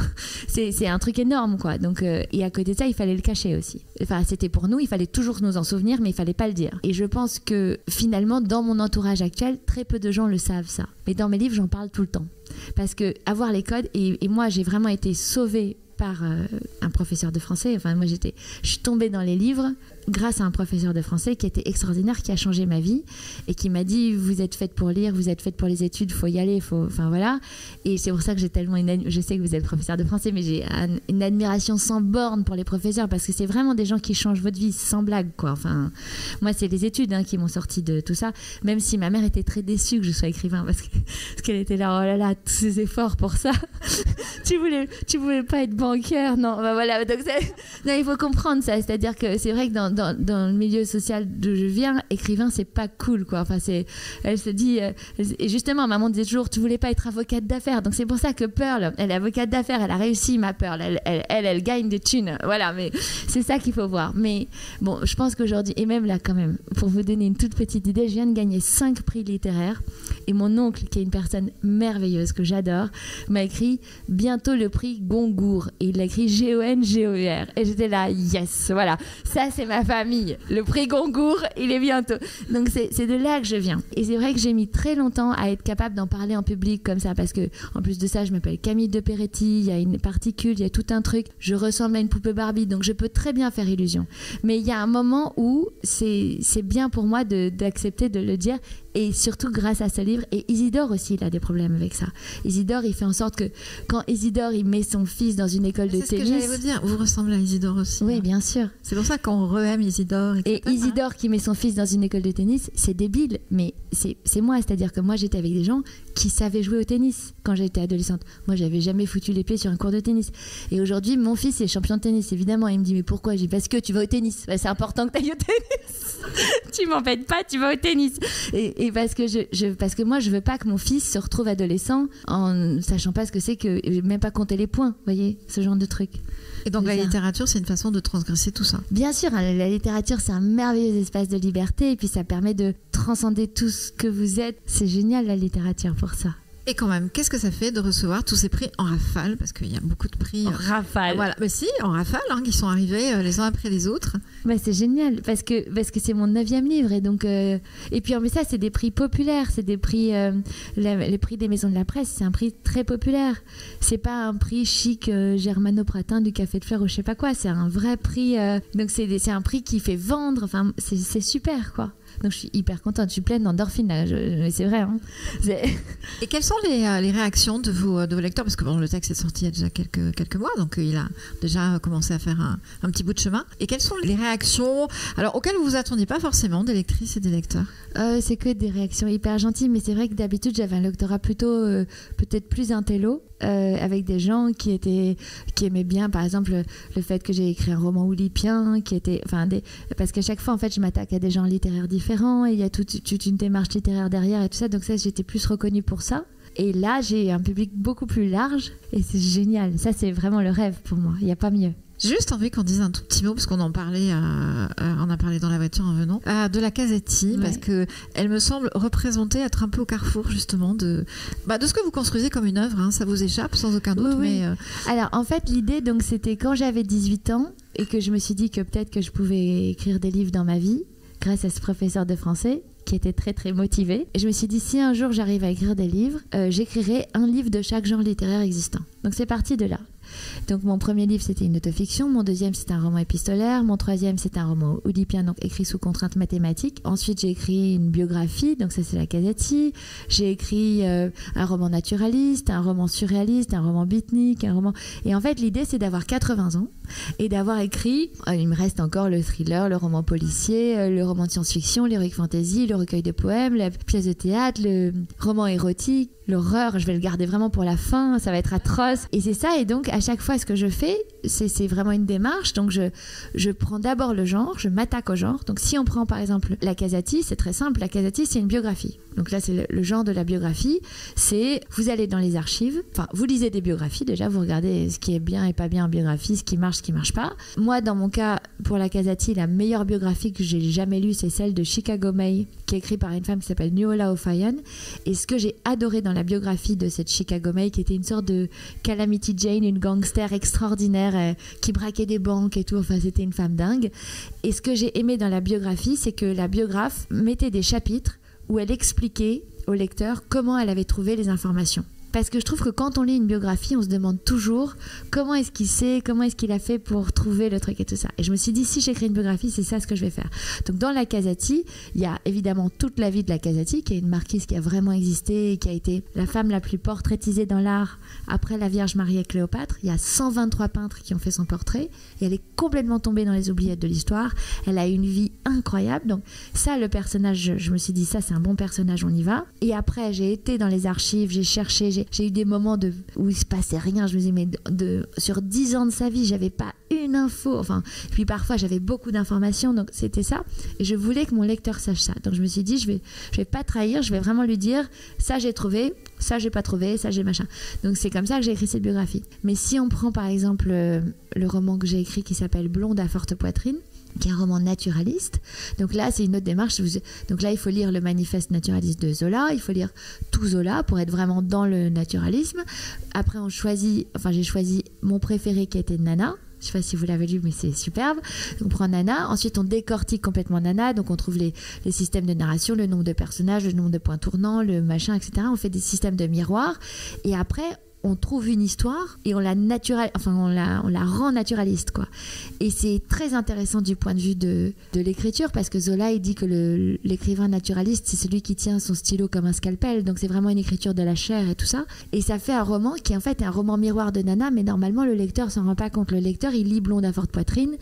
[SPEAKER 6] c'est un truc énorme quoi. Donc et à côté de ça, il fallait le cacher aussi. Enfin, c'était pour nous, il fallait toujours nous en souvenir, mais il fallait pas le dire. Et je pense que finalement, dans mon entourage actuel, très peu de gens le savent ça. Mais dans mes livres, j'en parle tout le temps. Parce que avoir les codes, et moi j'ai vraiment été sauvée par un professeur de français. Enfin, moi je suis tombée dans les livres grâce à un professeur de français qui était extraordinaire, qui a changé ma vie et qui m'a dit vous êtes faite pour lire, vous êtes faite pour les études, faut y aller, enfin voilà. Et c'est pour ça que j'ai tellement je sais que vous êtes professeur de français, mais j'ai une admiration sans borne pour les professeurs, parce que c'est vraiment des gens qui changent votre vie sans blague quoi. Enfin, moi c'est les études qui m'ont sorti de tout ça, même si ma mère était très déçue que je sois écrivain parce qu'elle était là, oh là là, tous ces efforts pour ça. tu voulais pas être banquière, non, bah voilà. Donc non, il faut comprendre ça, c'est-à-dire que c'est vrai que dans le milieu social d'où je viens, écrivain, c'est pas cool, quoi. Enfin, elle se dit... et justement, maman disait toujours, tu voulais pas être avocate d'affaires. Donc, c'est pour ça que Pearl, elle est avocate d'affaires. Elle a réussi, ma Pearl. Elle gagne des thunes. Voilà, mais c'est ça qu'il faut voir. Mais bon, je pense qu'aujourd'hui, et même là, quand même, pour vous donner une toute petite idée, je viens de gagner 5 prix littéraires. Et mon oncle, qui est une personne merveilleuse, que j'adore, m'a écrit bientôt le prix Goncourt. Et il l'a écrit Gongour. Et j'étais là, yes, voilà. Ça, c'est ma famille. Le prix Goncourt, il est bientôt. Donc, c'est de là que je viens. Et c'est vrai que j'ai mis très longtemps à être capable d'en parler en public comme ça, parce que, en plus de ça, je m'appelle Camille de Peretti, il y a une particule, il y a tout un truc. Je ressemble à une poupée Barbie, donc je peux très bien faire illusion. Mais il y a un moment où c'est bien pour moi d'accepter de le dire, et surtout grâce à ce livre. Et Isidore aussi, il a des problèmes avec ça. Isidore, il fait en sorte que quand Isidore, il met son fils dans une école de tennis...
[SPEAKER 5] C'est ce que j'allais vous dire, vous ressemblez à Isidore aussi.
[SPEAKER 6] Oui,
[SPEAKER 5] hein.
[SPEAKER 6] Bien sûr.
[SPEAKER 5] C'est pour ça qu'on re-aime Isidore.
[SPEAKER 6] Et Isidore qui met son fils dans une école de tennis, c'est débile, mais c'est moi. C'est-à-dire que moi, j'étais avec des gens qui savaient jouer au tennis quand j'étais adolescente. Moi, j'avais jamais foutu les pieds sur un cours de tennis. Et aujourd'hui, mon fils est champion de tennis, évidemment. Il me dit, mais pourquoi? Je dis, parce que tu vas au tennis. Bah, c'est important que tu ailles au tennis. Tu m'embêtes pas, tu vas au tennis. Et parce que moi, je veux pas que mon fils se retrouve adolescent en sachant pas ce que c'est, que même pas compter les points, vous voyez, ce genre de truc.
[SPEAKER 5] Et donc la littérature, c'est une façon de transgresser tout ça.
[SPEAKER 6] Bien sûr, hein, la littérature, c'est un merveilleux espace de liberté, et puis ça permet de transcender tout ce que vous êtes. C'est génial, la littérature, pour ça.
[SPEAKER 5] Et quand même, qu'est-ce que ça fait de recevoir tous ces prix en rafale? Parce qu'il y a beaucoup de prix.
[SPEAKER 6] En rafale.
[SPEAKER 5] Voilà, mais si, en rafale, hein, qui sont arrivés les uns après les autres.
[SPEAKER 6] Bah, c'est génial, parce que c'est mon 9e livre. Et donc, et puis en plus, ça, c'est des prix populaires. C'est des prix, les prix des maisons de la presse, c'est un prix très populaire. C'est pas un prix chic germano-pratin du Café de Fleurs ou je sais pas quoi. C'est un vrai prix. Donc, c'est un prix qui fait vendre. Enfin, c'est super, quoi. Donc je suis hyper contente, je suis pleine d'endorphines là, c'est vrai. Hein.
[SPEAKER 5] Et quelles sont les réactions de vos lecteurs? Parce que bon, le texte est sorti il y a déjà quelques mois, donc il a déjà commencé à faire un petit bout de chemin. Et quelles sont les réactions auxquelles vous vous attendiez pas forcément des lectrices et des lecteurs?
[SPEAKER 6] C'est que des réactions hyper gentilles, mais c'est vrai que d'habitude j'avais un lectorat plutôt peut-être plus intello, avec des gens qui aimaient bien, par exemple, le fait que j'ai écrit un roman oulipien, parce qu'à chaque fois en fait je m'attaque à des genres littéraires différents et il y a toute une démarche littéraire derrière et tout ça, donc ça j'étais plus reconnue pour ça. Et là j'ai un public beaucoup plus large et c'est génial, ça c'est vraiment le rêve pour moi, il n'y a pas mieux.
[SPEAKER 5] J'ai juste envie qu'on dise un tout petit mot, parce qu'on en parlait, on a parlé dans la voiture en venant, de la Casati, parce que elle me semble représenter, être un peu au carrefour justement de ce que vous construisez comme une œuvre, hein, ça vous échappe sans aucun doute.
[SPEAKER 6] Oui.
[SPEAKER 5] Mais
[SPEAKER 6] Alors en fait l'idée, donc, c'était quand j'avais 18 ans et que je me suis dit que peut-être que je pouvais écrire des livres dans ma vie, grâce à ce professeur de français qui était très très motivé. Et je me suis dit, si un jour j'arrive à écrire des livres, j'écrirai un livre de chaque genre littéraire existant. Donc c'est parti de là. Donc mon premier livre c'était une autofiction, mon deuxième c'était un roman épistolaire, mon troisième c'était un roman oedipien, donc écrit sous contrainte mathématique. Ensuite j'ai écrit une biographie, donc ça c'est la Casati. J'ai écrit un roman naturaliste, un roman surréaliste, un roman beatnik, un roman... Et en fait l'idée c'est d'avoir 80 ans et d'avoir écrit, il me reste encore le thriller, le roman policier, le roman de science-fiction, l'heroic fantasy, le recueil de poèmes, la pièce de théâtre, le roman érotique, l'horreur, je vais le garder vraiment pour la fin, ça va être atroce. Et c'est ça, et donc à chaque fois ce que je fais, c'est vraiment une démarche. Donc je prends d'abord le genre, je m'attaque au genre. Donc si on prend par exemple la Casati, c'est très simple, la Casati c'est une biographie. Donc là c'est le genre de la biographie, c'est vous allez dans les archives, enfin vous lisez des biographies déjà, vous regardez ce qui est bien et pas bien en biographie, ce qui marche pas. Moi dans mon cas, pour la Casati, la meilleure biographie que j'ai jamais lue c'est celle de Chicago May, qui est écrite par une femme qui s'appelle Nuala O'Fallon. Et ce que j'ai adoré dans la biographie de cette Chicago May, qui était une sorte de Calamity Jane, une gangster extraordinaire qui braquait des banques et tout, enfin c'était une femme dingue. Et ce que j'ai aimé dans la biographie, c'est que la biographe mettait des chapitres où elle expliquait au lecteur comment elle avait trouvé les informations. Parce que je trouve que quand on lit une biographie, on se demande toujours comment est-ce qu'il sait, comment est-ce qu'il a fait pour trouver le truc et tout ça. Et je me suis dit, si j'écris une biographie, c'est ça ce que je vais faire. Donc dans la Casati, il y a évidemment toute la vie de la Casati, qui est une marquise qui a vraiment existé, et qui a été la femme la plus portraitisée dans l'art après la Vierge Marie et Cléopâtre. Il y a 123 peintres qui ont fait son portrait, et elle est complètement tombée dans les oubliettes de l'histoire. Elle a une vie incroyable. Donc ça, le personnage, je me suis dit, ça c'est un bon personnage, on y va. Et après, j'ai été dans les archives, j'ai cherché, j'ai eu des moments où il se passait rien. Je me disais, mais sur 10 ans de sa vie, j'avais pas aucune info. Enfin, puis parfois j'avais beaucoup d'informations, donc c'était ça. Et je voulais que mon lecteur sache ça. Donc je me suis dit, je vais pas trahir, je vais vraiment lui dire, ça j'ai trouvé, ça j'ai pas trouvé, ça j'ai machin. Donc c'est comme ça que j'ai écrit cette biographie. Mais si on prend par exemple le roman que j'ai écrit qui s'appelle Blonde à forte poitrine, qui est un roman naturaliste. Donc là, c'est une autre démarche. Donc là, il faut lire le manifeste naturaliste de Zola, il faut lire tout Zola pour être vraiment dans le naturalisme. Après, j'ai choisi mon préféré qui était Nana. Je ne sais pas si vous l'avez lu, mais c'est superbe. On prend Nana, ensuite on décortique complètement Nana, donc on trouve les systèmes de narration, le nombre de personnages, le nombre de points tournants, le machin, etc. On fait des systèmes de miroirs, et après on trouve une histoire et on la rend naturaliste, quoi. Et c'est très intéressant du point de vue de l'écriture, parce que Zola, il dit que l'écrivain naturaliste, c'est celui qui tient son stylo comme un scalpel, donc c'est vraiment une écriture de la chair et tout ça. Et ça fait un roman qui en fait est un roman miroir de Nana, mais normalement le lecteur s'en rend pas compte. Le lecteur, il lit Blonde à forte poitrine,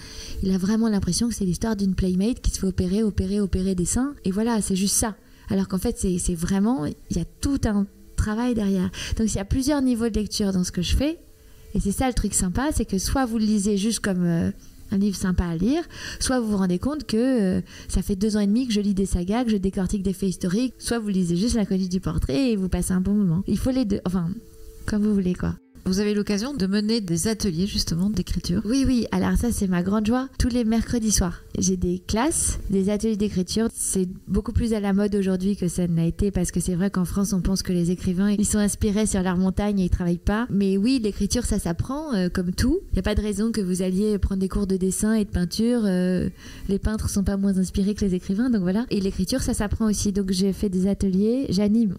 [SPEAKER 6] il a vraiment l'impression que c'est l'histoire d'une playmate qui se fait opérer des seins, et voilà, c'est juste ça. Alors qu'en fait, c'est vraiment, il y a tout un travail derrière. Donc il y a plusieurs niveaux de lecture dans ce que je fais, et c'est ça le truc sympa, c'est que soit vous le lisez juste comme un livre sympa à lire, soit vous vous rendez compte que ça fait 2 ans et demi que je lis des sagas, que je décortique des faits historiques, soit vous lisez juste L'inconnu du portrait et vous passez un bon moment. Il faut les deux, enfin comme vous voulez, quoi.
[SPEAKER 5] Vous avez l'occasion de mener des ateliers justement d'écriture?
[SPEAKER 6] Oui, alors ça c'est ma grande joie. Tous les mercredis soirs, j'ai des classes, des ateliers d'écriture. C'est beaucoup plus à la mode aujourd'hui que ça n'a été, parce que c'est vrai qu'en France on pense que les écrivains ils sont inspirés sur leur montagne et ils travaillent pas. Mais oui, l'écriture ça s'apprend comme tout. Il n'y a pas de raison que vous alliez prendre des cours de dessin et de peinture. Les peintres sont pas moins inspirés que les écrivains, donc voilà. Et l'écriture ça s'apprend aussi. Donc j'ai fait des ateliers, j'anime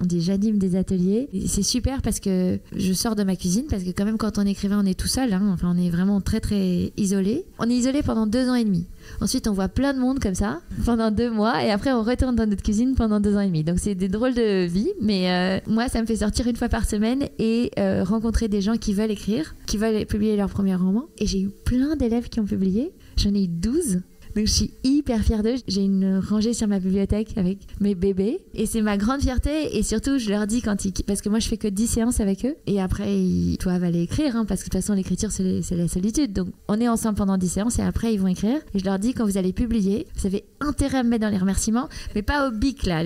[SPEAKER 6] des ateliers. Et c'est super parce que je sors de ma cuisine, parce que quand même quand on est écrivain on est tout seul, hein. Enfin on est vraiment très très isolé. On est isolé pendant 2 ans et demi. Ensuite on voit plein de monde comme ça pendant 2 mois, et après on retourne dans notre cuisine pendant 2 ans et demi. Donc c'est des drôles de vie, mais moi ça me fait sortir 1 fois par semaine et rencontrer des gens qui veulent écrire, qui veulent publier leur premier roman. Et j'ai eu plein d'élèves qui ont publié, j'en ai eu 12. Donc je suis hyper fière d'eux. J'ai une rangée sur ma bibliothèque avec mes bébés, et c'est ma grande fierté. Et surtout je leur dis parce que moi je fais que 10 séances avec eux, et après ils doivent aller écrire, hein, parce que de toute façon l'écriture c'est la solitude. Donc on est ensemble pendant 10 séances et après ils vont écrire. Et je leur dis, quand vous allez publier, vous avez intérêt à me mettre dans les remerciements, mais pas au bic là.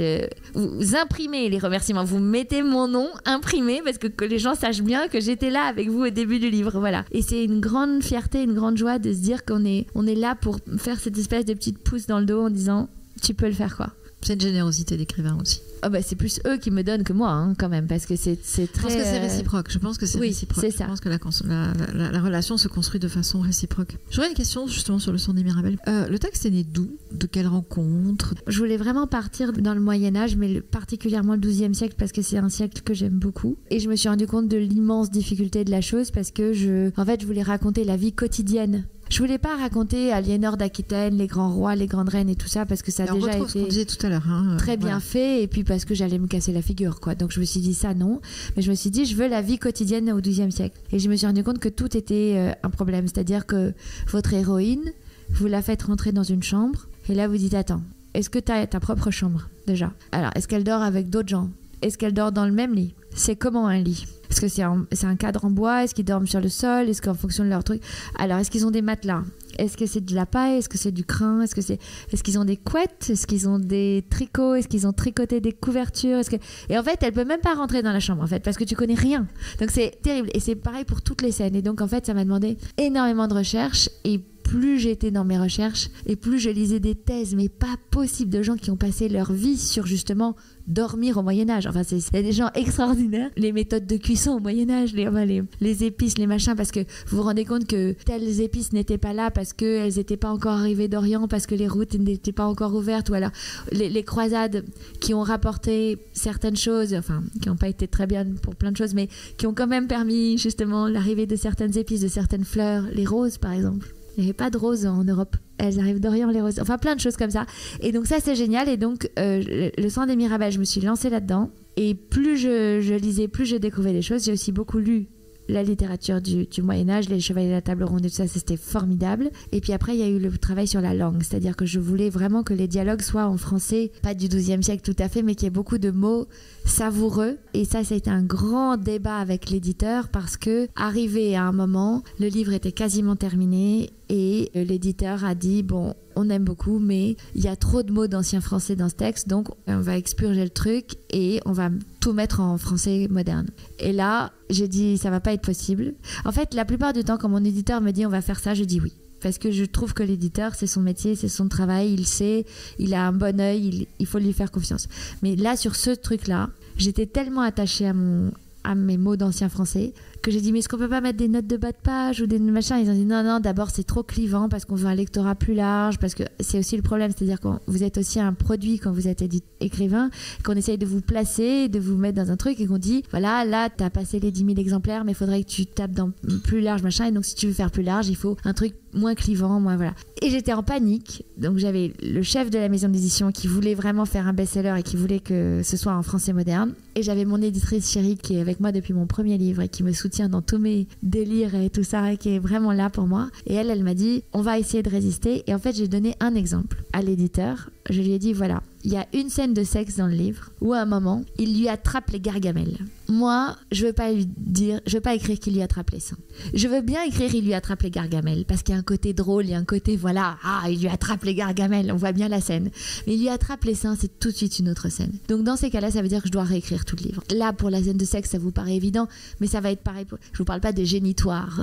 [SPEAKER 6] Vous imprimez les remerciements, vous mettez mon nom imprimé, parce que les gens sachent bien que j'étais là avec vous au début du livre, voilà. Et c'est une grande fierté, une grande joie de se dire qu'on est là pour faire cette espèce de petite pouce dans le dos en disant tu peux le faire, quoi.
[SPEAKER 5] C'est une générosité d'écrivain aussi.
[SPEAKER 6] Oh bah c'est plus eux qui me donnent que moi, hein, quand même, parce que c'est très...
[SPEAKER 5] Je pense que c'est réciproque. Je pense que c'est réciproque.
[SPEAKER 6] C'est ça.
[SPEAKER 5] Je pense que la relation se construit de façon réciproque. J'aurais une question justement sur le son des Mirabelles. Le texte est né d'où? De quelle rencontre?
[SPEAKER 6] Je voulais vraiment partir dans le Moyen-Âge, mais particulièrement le XIIe siècle, parce que c'est un siècle que j'aime beaucoup. Et je me suis rendu compte de l'immense difficulté de la chose, parce que je voulais raconter la vie quotidienne. Je voulais pas raconter Aliénor d'Aquitaine, les grands rois, les grandes reines et tout ça, parce que ça a déjà été
[SPEAKER 5] ce qu'on disait tout à l'heure, hein,
[SPEAKER 6] très bien fait, et puis parce que j'allais me casser la figure, quoi. Donc je me suis dit ça, non. Mais je me suis dit, je veux la vie quotidienne au XIIe siècle. Et je me suis rendu compte que tout était un problème. C'est-à-dire que votre héroïne, vous la faites rentrer dans une chambre, et là vous dites, attends, est-ce que tu as ta propre chambre déjà? Alors, est-ce qu'elle dort avec d'autres gens? Est-ce qu'elle dort dans le même lit? C'est comment un lit? Est-ce que c'est un cadre en bois? Est-ce qu'ils dorment sur le sol? Est-ce qu'en fonction de leur truc? Alors, est-ce qu'ils ont des matelas? Est-ce que c'est de la paille? Est-ce que c'est du crin? Est-ce qu'ils ont des couettes? Est-ce qu'ils ont des tricots? Est-ce qu'ils ont tricoté des couvertures? Et en fait, elle peut même pas rentrer dans la chambre, en fait, parce que tu connais rien. Donc c'est terrible. Et c'est pareil pour toutes les scènes. Et donc en fait, ça m'a demandé énormément de recherches. Et plus j'étais dans mes recherches, et plus je lisais des thèses, mais pas possible, de gens qui ont passé leur vie sur justement dormir au Moyen-Âge. Enfin, il y a des gens extraordinaires. Les méthodes de cuisson au Moyen-Âge, les épices, les machins, parce que vous vous rendez compte que telles épices n'étaient pas là parce qu'elles n'étaient pas encore arrivées d'Orient, parce que les routes n'étaient pas encore ouvertes, ou alors les croisades qui ont rapporté certaines choses, enfin, qui n'ont pas été très bien pour plein de choses, mais qui ont quand même permis justement l'arrivée de certaines épices, de certaines fleurs, les roses par exemple. Il n'y avait pas de roses en Europe. Elles arrivent d'Orient, les roses. Enfin, plein de choses comme ça. Et donc ça, c'est génial. Et donc, le sang des Mirabelles, je me suis lancée là-dedans. Et plus je lisais, plus je découvrais des choses. J'ai aussi beaucoup lu la littérature du Moyen-Âge, les Chevaliers de la Table Ronde et tout ça, c'était formidable. Et puis après, il y a eu le travail sur la langue. C'est-à-dire que je voulais vraiment que les dialogues soient en français, pas du XIIe siècle tout à fait, mais qu'il y ait beaucoup de mots savoureux. Et ça a été un grand débat avec l'éditeur, parce que, arrivé à un moment, le livre était quasiment terminé. et l'éditeur a dit bon, on aime beaucoup, mais il y a trop de mots d'ancien français dans ce texte, donc on va expurger le truc et on va tout mettre en français moderne. Et là, j'ai dit ça va pas être possible. En fait, la plupart du temps, quand mon éditeur me dit on va faire ça, je dis oui. Parce que je trouve que l'éditeur, c'est son métier, c'est son travail, il sait, il a un bon œil, il faut lui faire confiance. Mais là, sur ce truc-là, j'étais tellement attachée à mes mots d'ancien français que j'ai dit mais est-ce qu'on peut pas mettre des notes de bas de page ou des machins. Ils ont dit non, d'abord c'est trop clivant parce qu'on veut un lectorat plus large, parce que c'est aussi le problème, c'est-à-dire que vous êtes aussi un produit quand vous êtes écrivain, qu'on essaye de vous placer, de vous mettre dans un truc et qu'on dit voilà, là t'as passé les 10 000 exemplaires mais il faudrait que tu tapes dans plus large machin, et donc si tu veux faire plus large il faut un truc moins clivant, moins voilà. Et j'étais en panique, donc j'avais le chef de la maison d'édition qui voulait vraiment faire un best-seller et qui voulait que ce soit en français moderne, et j'avais mon éditrice chérie qui est avec moi depuis mon premier livre et qui me soutient dans tous mes délires et tout ça, et qui est vraiment là pour moi. Et elle m'a dit on va essayer de résister. Et en fait j'ai donné un exemple à l'éditeur. Je lui ai dit voilà, il y a une scène de sexe dans le livre où à un moment il lui attrape les gargamelles. Moi je veux pas écrire qu'il lui attrape les seins. Je veux bien écrire il lui attrape les gargamelles parce qu'il y a un côté drôle, il y a un côté voilà, il lui attrape les gargamelles, on voit bien la scène. Mais il lui attrape les seins, c'est tout de suite une autre scène. Donc dans ces cas-là ça veut dire que je dois réécrire tout le livre. Là pour la scène de sexe ça vous paraît évident, mais ça va être pareil je vous parle pas des génitoires.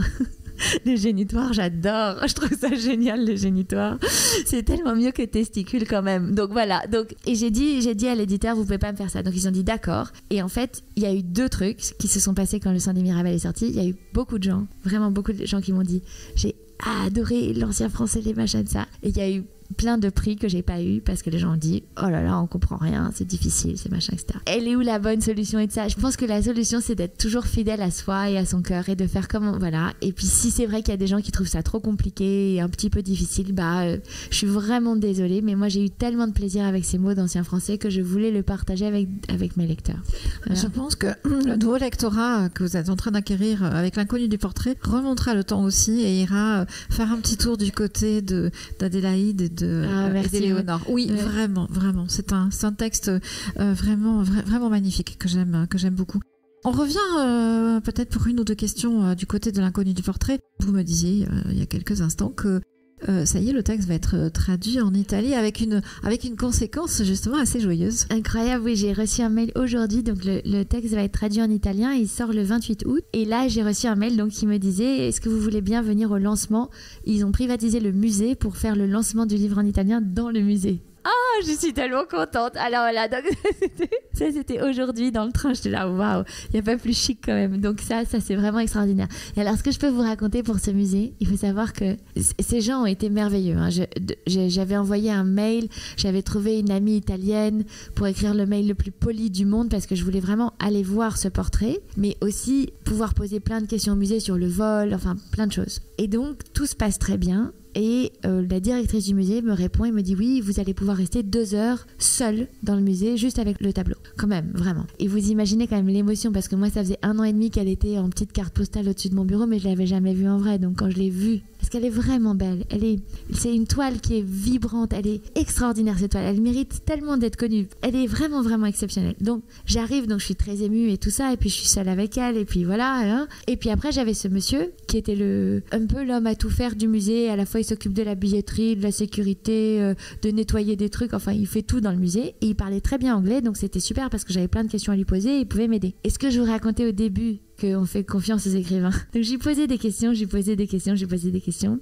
[SPEAKER 6] Les génitoires, j'adore. Je trouve ça génial, les génitoires. C'est tellement mieux que testicules quand même. Donc voilà. Et j'ai dit à l'éditeur, vous pouvez pas me faire ça. Donc ils ont dit d'accord. Et en fait, il y a eu 2 trucs qui se sont passés quand Le Sang des Mirabelles est sorti. Il y a eu beaucoup de gens, vraiment beaucoup de gens qui m'ont dit j'ai adoré l'ancien français, les machins de ça. Et il y a eu plein de prix que j'ai pas eu parce que les gens ont dit oh là là on comprend rien, c'est difficile, c'est machin, etc. Elle est où la bonne solution et de ça? Je pense que la solution c'est d'être toujours fidèle à soi et à son cœur et de faire comme voilà. Et puis si c'est vrai qu'il y a des gens qui trouvent ça trop compliqué et un petit peu difficile, je suis vraiment désolée, mais moi j'ai eu tellement de plaisir avec ces mots d'ancien français que je voulais le partager avec mes lecteurs. Voilà.
[SPEAKER 5] Je pense que le nouveau lectorat que vous êtes en train d'acquérir avec L'inconnu du portrait remontera le temps aussi et ira faire un petit tour du côté d'Adélaïde et d'Éléonore. Oui, ouais. Vraiment. C'est un texte vraiment magnifique que j'aime beaucoup. On revient peut-être pour une ou 2 questions du côté de L'inconnu du portrait. Vous me disiez il y a quelques instants que ça y est, le texte va être traduit en Italie avec une conséquence justement assez joyeuse.
[SPEAKER 6] Incroyable, oui, j'ai reçu un mail aujourd'hui, donc le texte va être traduit en italien, il sort le 28 août. Et là, j'ai reçu un mail donc, qui me disait est-ce que vous voulez bien venir au lancement? Ils ont privatisé le musée pour faire le lancement du livre en italien dans le musée. Oh, je suis tellement contente. Alors voilà, donc c'était aujourd'hui dans le train. J'étais là, waouh, il n'y a pas plus chic quand même. Donc ça c'est vraiment extraordinaire. Et alors, ce que je peux vous raconter pour ce musée, il faut savoir que ces gens ont été merveilleux. Hein. J'avais envoyé un mail, j'avais trouvé une amie italienne pour écrire le mail le plus poli du monde parce que je voulais vraiment aller voir ce portrait, mais aussi pouvoir poser plein de questions au musée sur le vol, enfin plein de choses. Et donc, tout se passe très bien. Et la directrice du musée me répond et me dit oui, vous allez pouvoir rester 2 heures seule dans le musée juste avec le tableau, quand même, vraiment. Et vous imaginez quand même l'émotion, parce que moi ça faisait 1 an et demi qu'elle était en petite carte postale au-dessus de mon bureau, mais je l'avais jamais vue en vrai. Donc quand je l'ai vue, parce qu'elle est vraiment belle, c'est une toile qui est vibrante, elle est extraordinaire cette toile, elle mérite tellement d'être connue, elle est vraiment exceptionnelle. Donc j'arrive, donc je suis très émue et tout ça, et puis je suis seule avec elle, et puis voilà, hein. Et puis après j'avais ce monsieur qui était un peu l'homme à tout faire du musée. À la fois il s'occupe de la billetterie, de la sécurité, de nettoyer des trucs, enfin il fait tout dans le musée, et il parlait très bien anglais, donc c'était super parce que j'avais plein de questions à lui poser et il pouvait m'aider. Et ce que je vous racontais au début, qu'on fait confiance aux écrivains. Donc j'ai posé des questions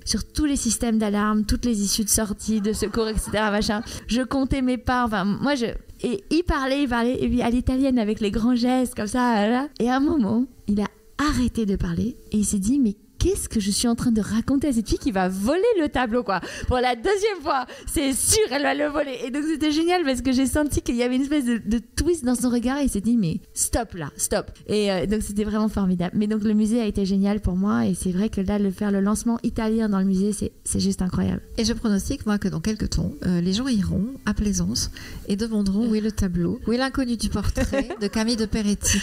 [SPEAKER 6] sur tous les systèmes d'alarme, toutes les issues de sortie, de secours, etc. Machin. Je comptais mes pas, enfin moi et il parlait, et puis à l'italienne avec les grands gestes comme ça, là. Et à un moment, il a arrêté de parler et il s'est dit mais qu'est-ce que je suis en train de raconter à cette fille qui va voler le tableau, quoi. Pour la 2e fois, c'est sûr, elle va le voler. Et donc c'était génial parce que j'ai senti qu'il y avait une espèce de twist dans son regard et il s'est dit mais stop là, stop. Et donc c'était vraiment formidable. Mais donc le musée a été génial pour moi et c'est vrai que là, faire le lancement italien dans le musée, c'est juste incroyable.
[SPEAKER 5] Et je pronostique, moi, que dans quelques temps, les gens iront à Plaisance et demanderont où est le tableau, où est L'inconnu du portrait de Camille de Peretti.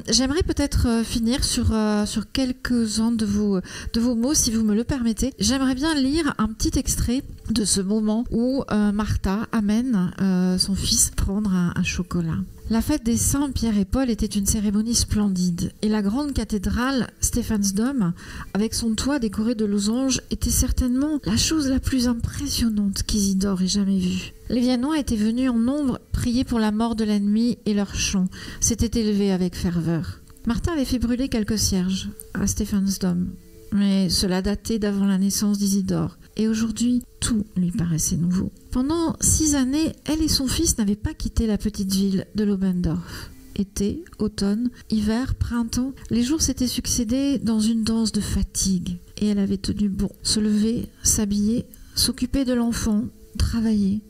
[SPEAKER 5] J'aimerais peut-être finir sur quelques-uns de vos mots, si vous me le permettez. J'aimerais bien lire un petit extrait de ce moment où Martha amène son fils prendre un chocolat. La fête des saints Pierre et Paul était une cérémonie splendide et la grande cathédrale Stephansdom, avec son toit décoré de losanges, était certainement la chose la plus impressionnante qu'Isidore ait jamais vue. Les Viennois étaient venus en nombre prier pour la mort de l'ennemi et leur chant s'était élevé avec ferveur. Martha avait fait brûler quelques cierges à Stephansdom, mais cela datait d'avant la naissance d'Isidore, et aujourd'hui, tout lui paraissait nouveau. Pendant 6 années, elle et son fils n'avaient pas quitté la petite ville de Lobendorf. Été, automne, hiver, printemps, les jours s'étaient succédés dans une danse de fatigue, et elle avait tenu bon. Se lever, s'habiller, s'occuper de l'enfant, travailler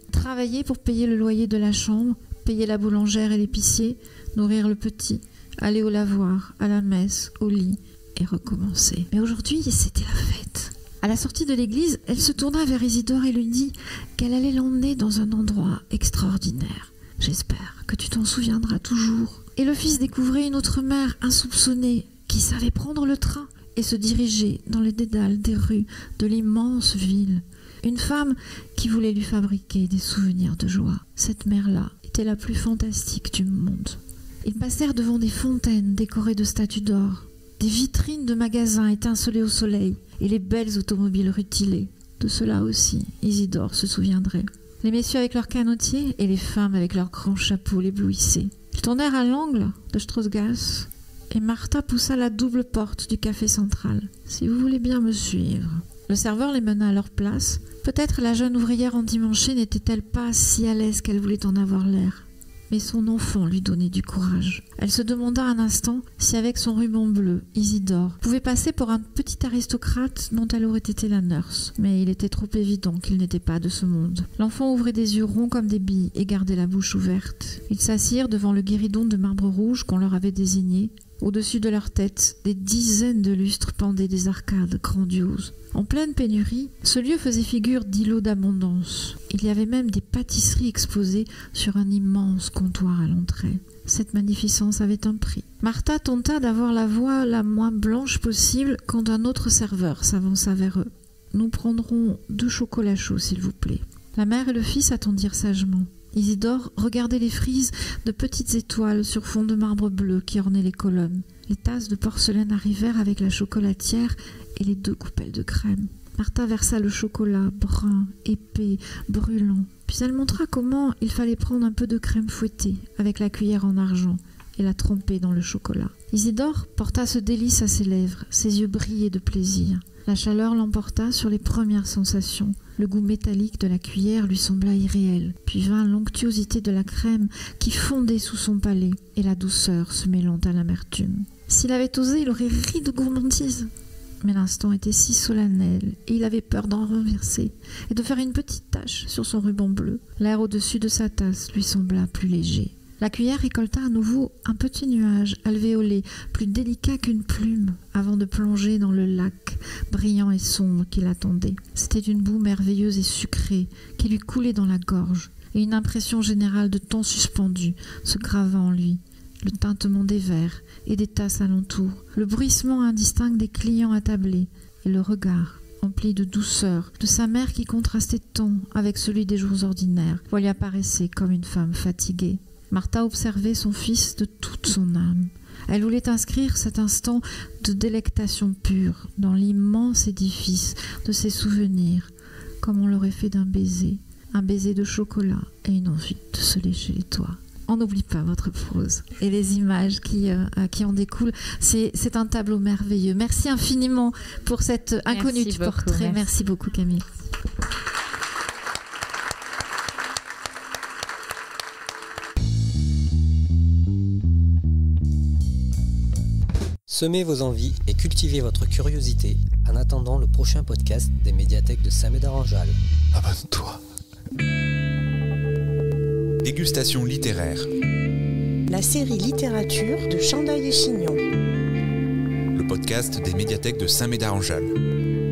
[SPEAKER 5] pour payer le loyer de la chambre, payer la boulangère et l'épicier, nourrir le petit, aller au lavoir, à la messe, au lit, et recommencer. Mais aujourd'hui, c'était la fête. À la sortie de l'église, elle se tourna vers Isidore et lui dit qu'elle allait l'emmener dans un endroit extraordinaire. « J'espère que tu t'en souviendras toujours. » Et le fils découvrait une autre mère insoupçonnée qui savait prendre le train et se diriger dans les dédales des rues de l'immense ville. Une femme qui voulait lui fabriquer des souvenirs de joie. Cette mère-là était la plus fantastique du monde. Ils passèrent devant des fontaines décorées de statues d'or, des vitrines de magasins étincelées au soleil et les belles automobiles rutilées. De cela aussi, Isidore se souviendrait. Les messieurs avec leurs canotiers et les femmes avec leurs grands chapeaux l'éblouissaient. Ils tournèrent à l'angle de Straussgasse et Martha poussa la double porte du café central. « Si vous voulez bien me suivre. » Le serveur les mena à leur place. Peut-être la jeune ouvrière endimanchée n'était-elle pas si à l'aise qu'elle voulait en avoir l'air. Mais son enfant lui donnait du courage. Elle se demanda un instant si avec son ruban bleu, Isidore pouvait passer pour un petit aristocrate dont elle aurait été la nurse. Mais il était trop évident qu'il n'était pas de ce monde. L'enfant ouvrait des yeux ronds comme des billes et gardait la bouche ouverte. Ils s'assirent devant le guéridon de marbre rouge qu'on leur avait désigné. Au-dessus de leur tête, des dizaines de lustres pendaient des arcades grandioses. En pleine pénurie, ce lieu faisait figure d'îlot d'abondance. Il y avait même des pâtisseries exposées sur un immense comptoir à l'entrée. Cette magnificence avait un prix. Martha tenta d'avoir la voix la moins blanche possible quand un autre serveur s'avança vers eux. « Nous prendrons 2 chocolats chauds, s'il vous plaît. » La mère et le fils attendirent sagement. Isidore regardait les frises de petites étoiles sur fond de marbre bleu qui ornaient les colonnes. Les tasses de porcelaine arrivèrent avec la chocolatière et les 2 coupelles de crème. Martha versa le chocolat, brun, épais, brûlant. Puis elle montra comment il fallait prendre un peu de crème fouettée avec la cuillère en argent et la tremper dans le chocolat. Isidore porta ce délice à ses lèvres, ses yeux brillaient de plaisir. La chaleur l'emporta sur les premières sensations. Le goût métallique de la cuillère lui sembla irréel. Puis vint l'onctuosité de la crème qui fondait sous son palais et la douceur se mêlant à l'amertume. S'il avait osé, il aurait ri de gourmandise. Mais l'instant était si solennel et il avait peur d'en renverser et de faire une petite tache sur son ruban bleu. L'air au-dessus de sa tasse lui sembla plus léger. La cuillère récolta à nouveau un petit nuage alvéolé, plus délicat qu'une plume, avant de plonger dans le lac brillant et sombre qui l'attendait. C'était une boue merveilleuse et sucrée qui lui coulait dans la gorge, et une impression générale de temps suspendu se grava en lui. Le tintement des verres et des tasses alentour, le bruissement indistinct des clients attablés, et le regard empli de douceur de sa mère qui contrastait tant avec celui des jours ordinaires, voit lui apparaissait comme une femme fatiguée. Martha observait son fils de toute son âme. Elle voulait inscrire cet instant de délectation pure dans l'immense édifice de ses souvenirs, comme on l'aurait fait d'un baiser, un baiser de chocolat et une envie de se lécher les doigts. On n'oublie pas votre prose et les images qui en découlent. C'est un tableau merveilleux. Merci infiniment pour cette inconnue du portrait. Merci beaucoup Camille.
[SPEAKER 7] Semez vos envies et cultivez votre curiosité en attendant le prochain podcast des médiathèques de Saint-Médard-en-Jalles.
[SPEAKER 1] Abonne-toi. Dégustation littéraire.
[SPEAKER 2] La série littérature de Chandaille et Chignon.
[SPEAKER 1] Le podcast des médiathèques de Saint-Médard-en-Jalles.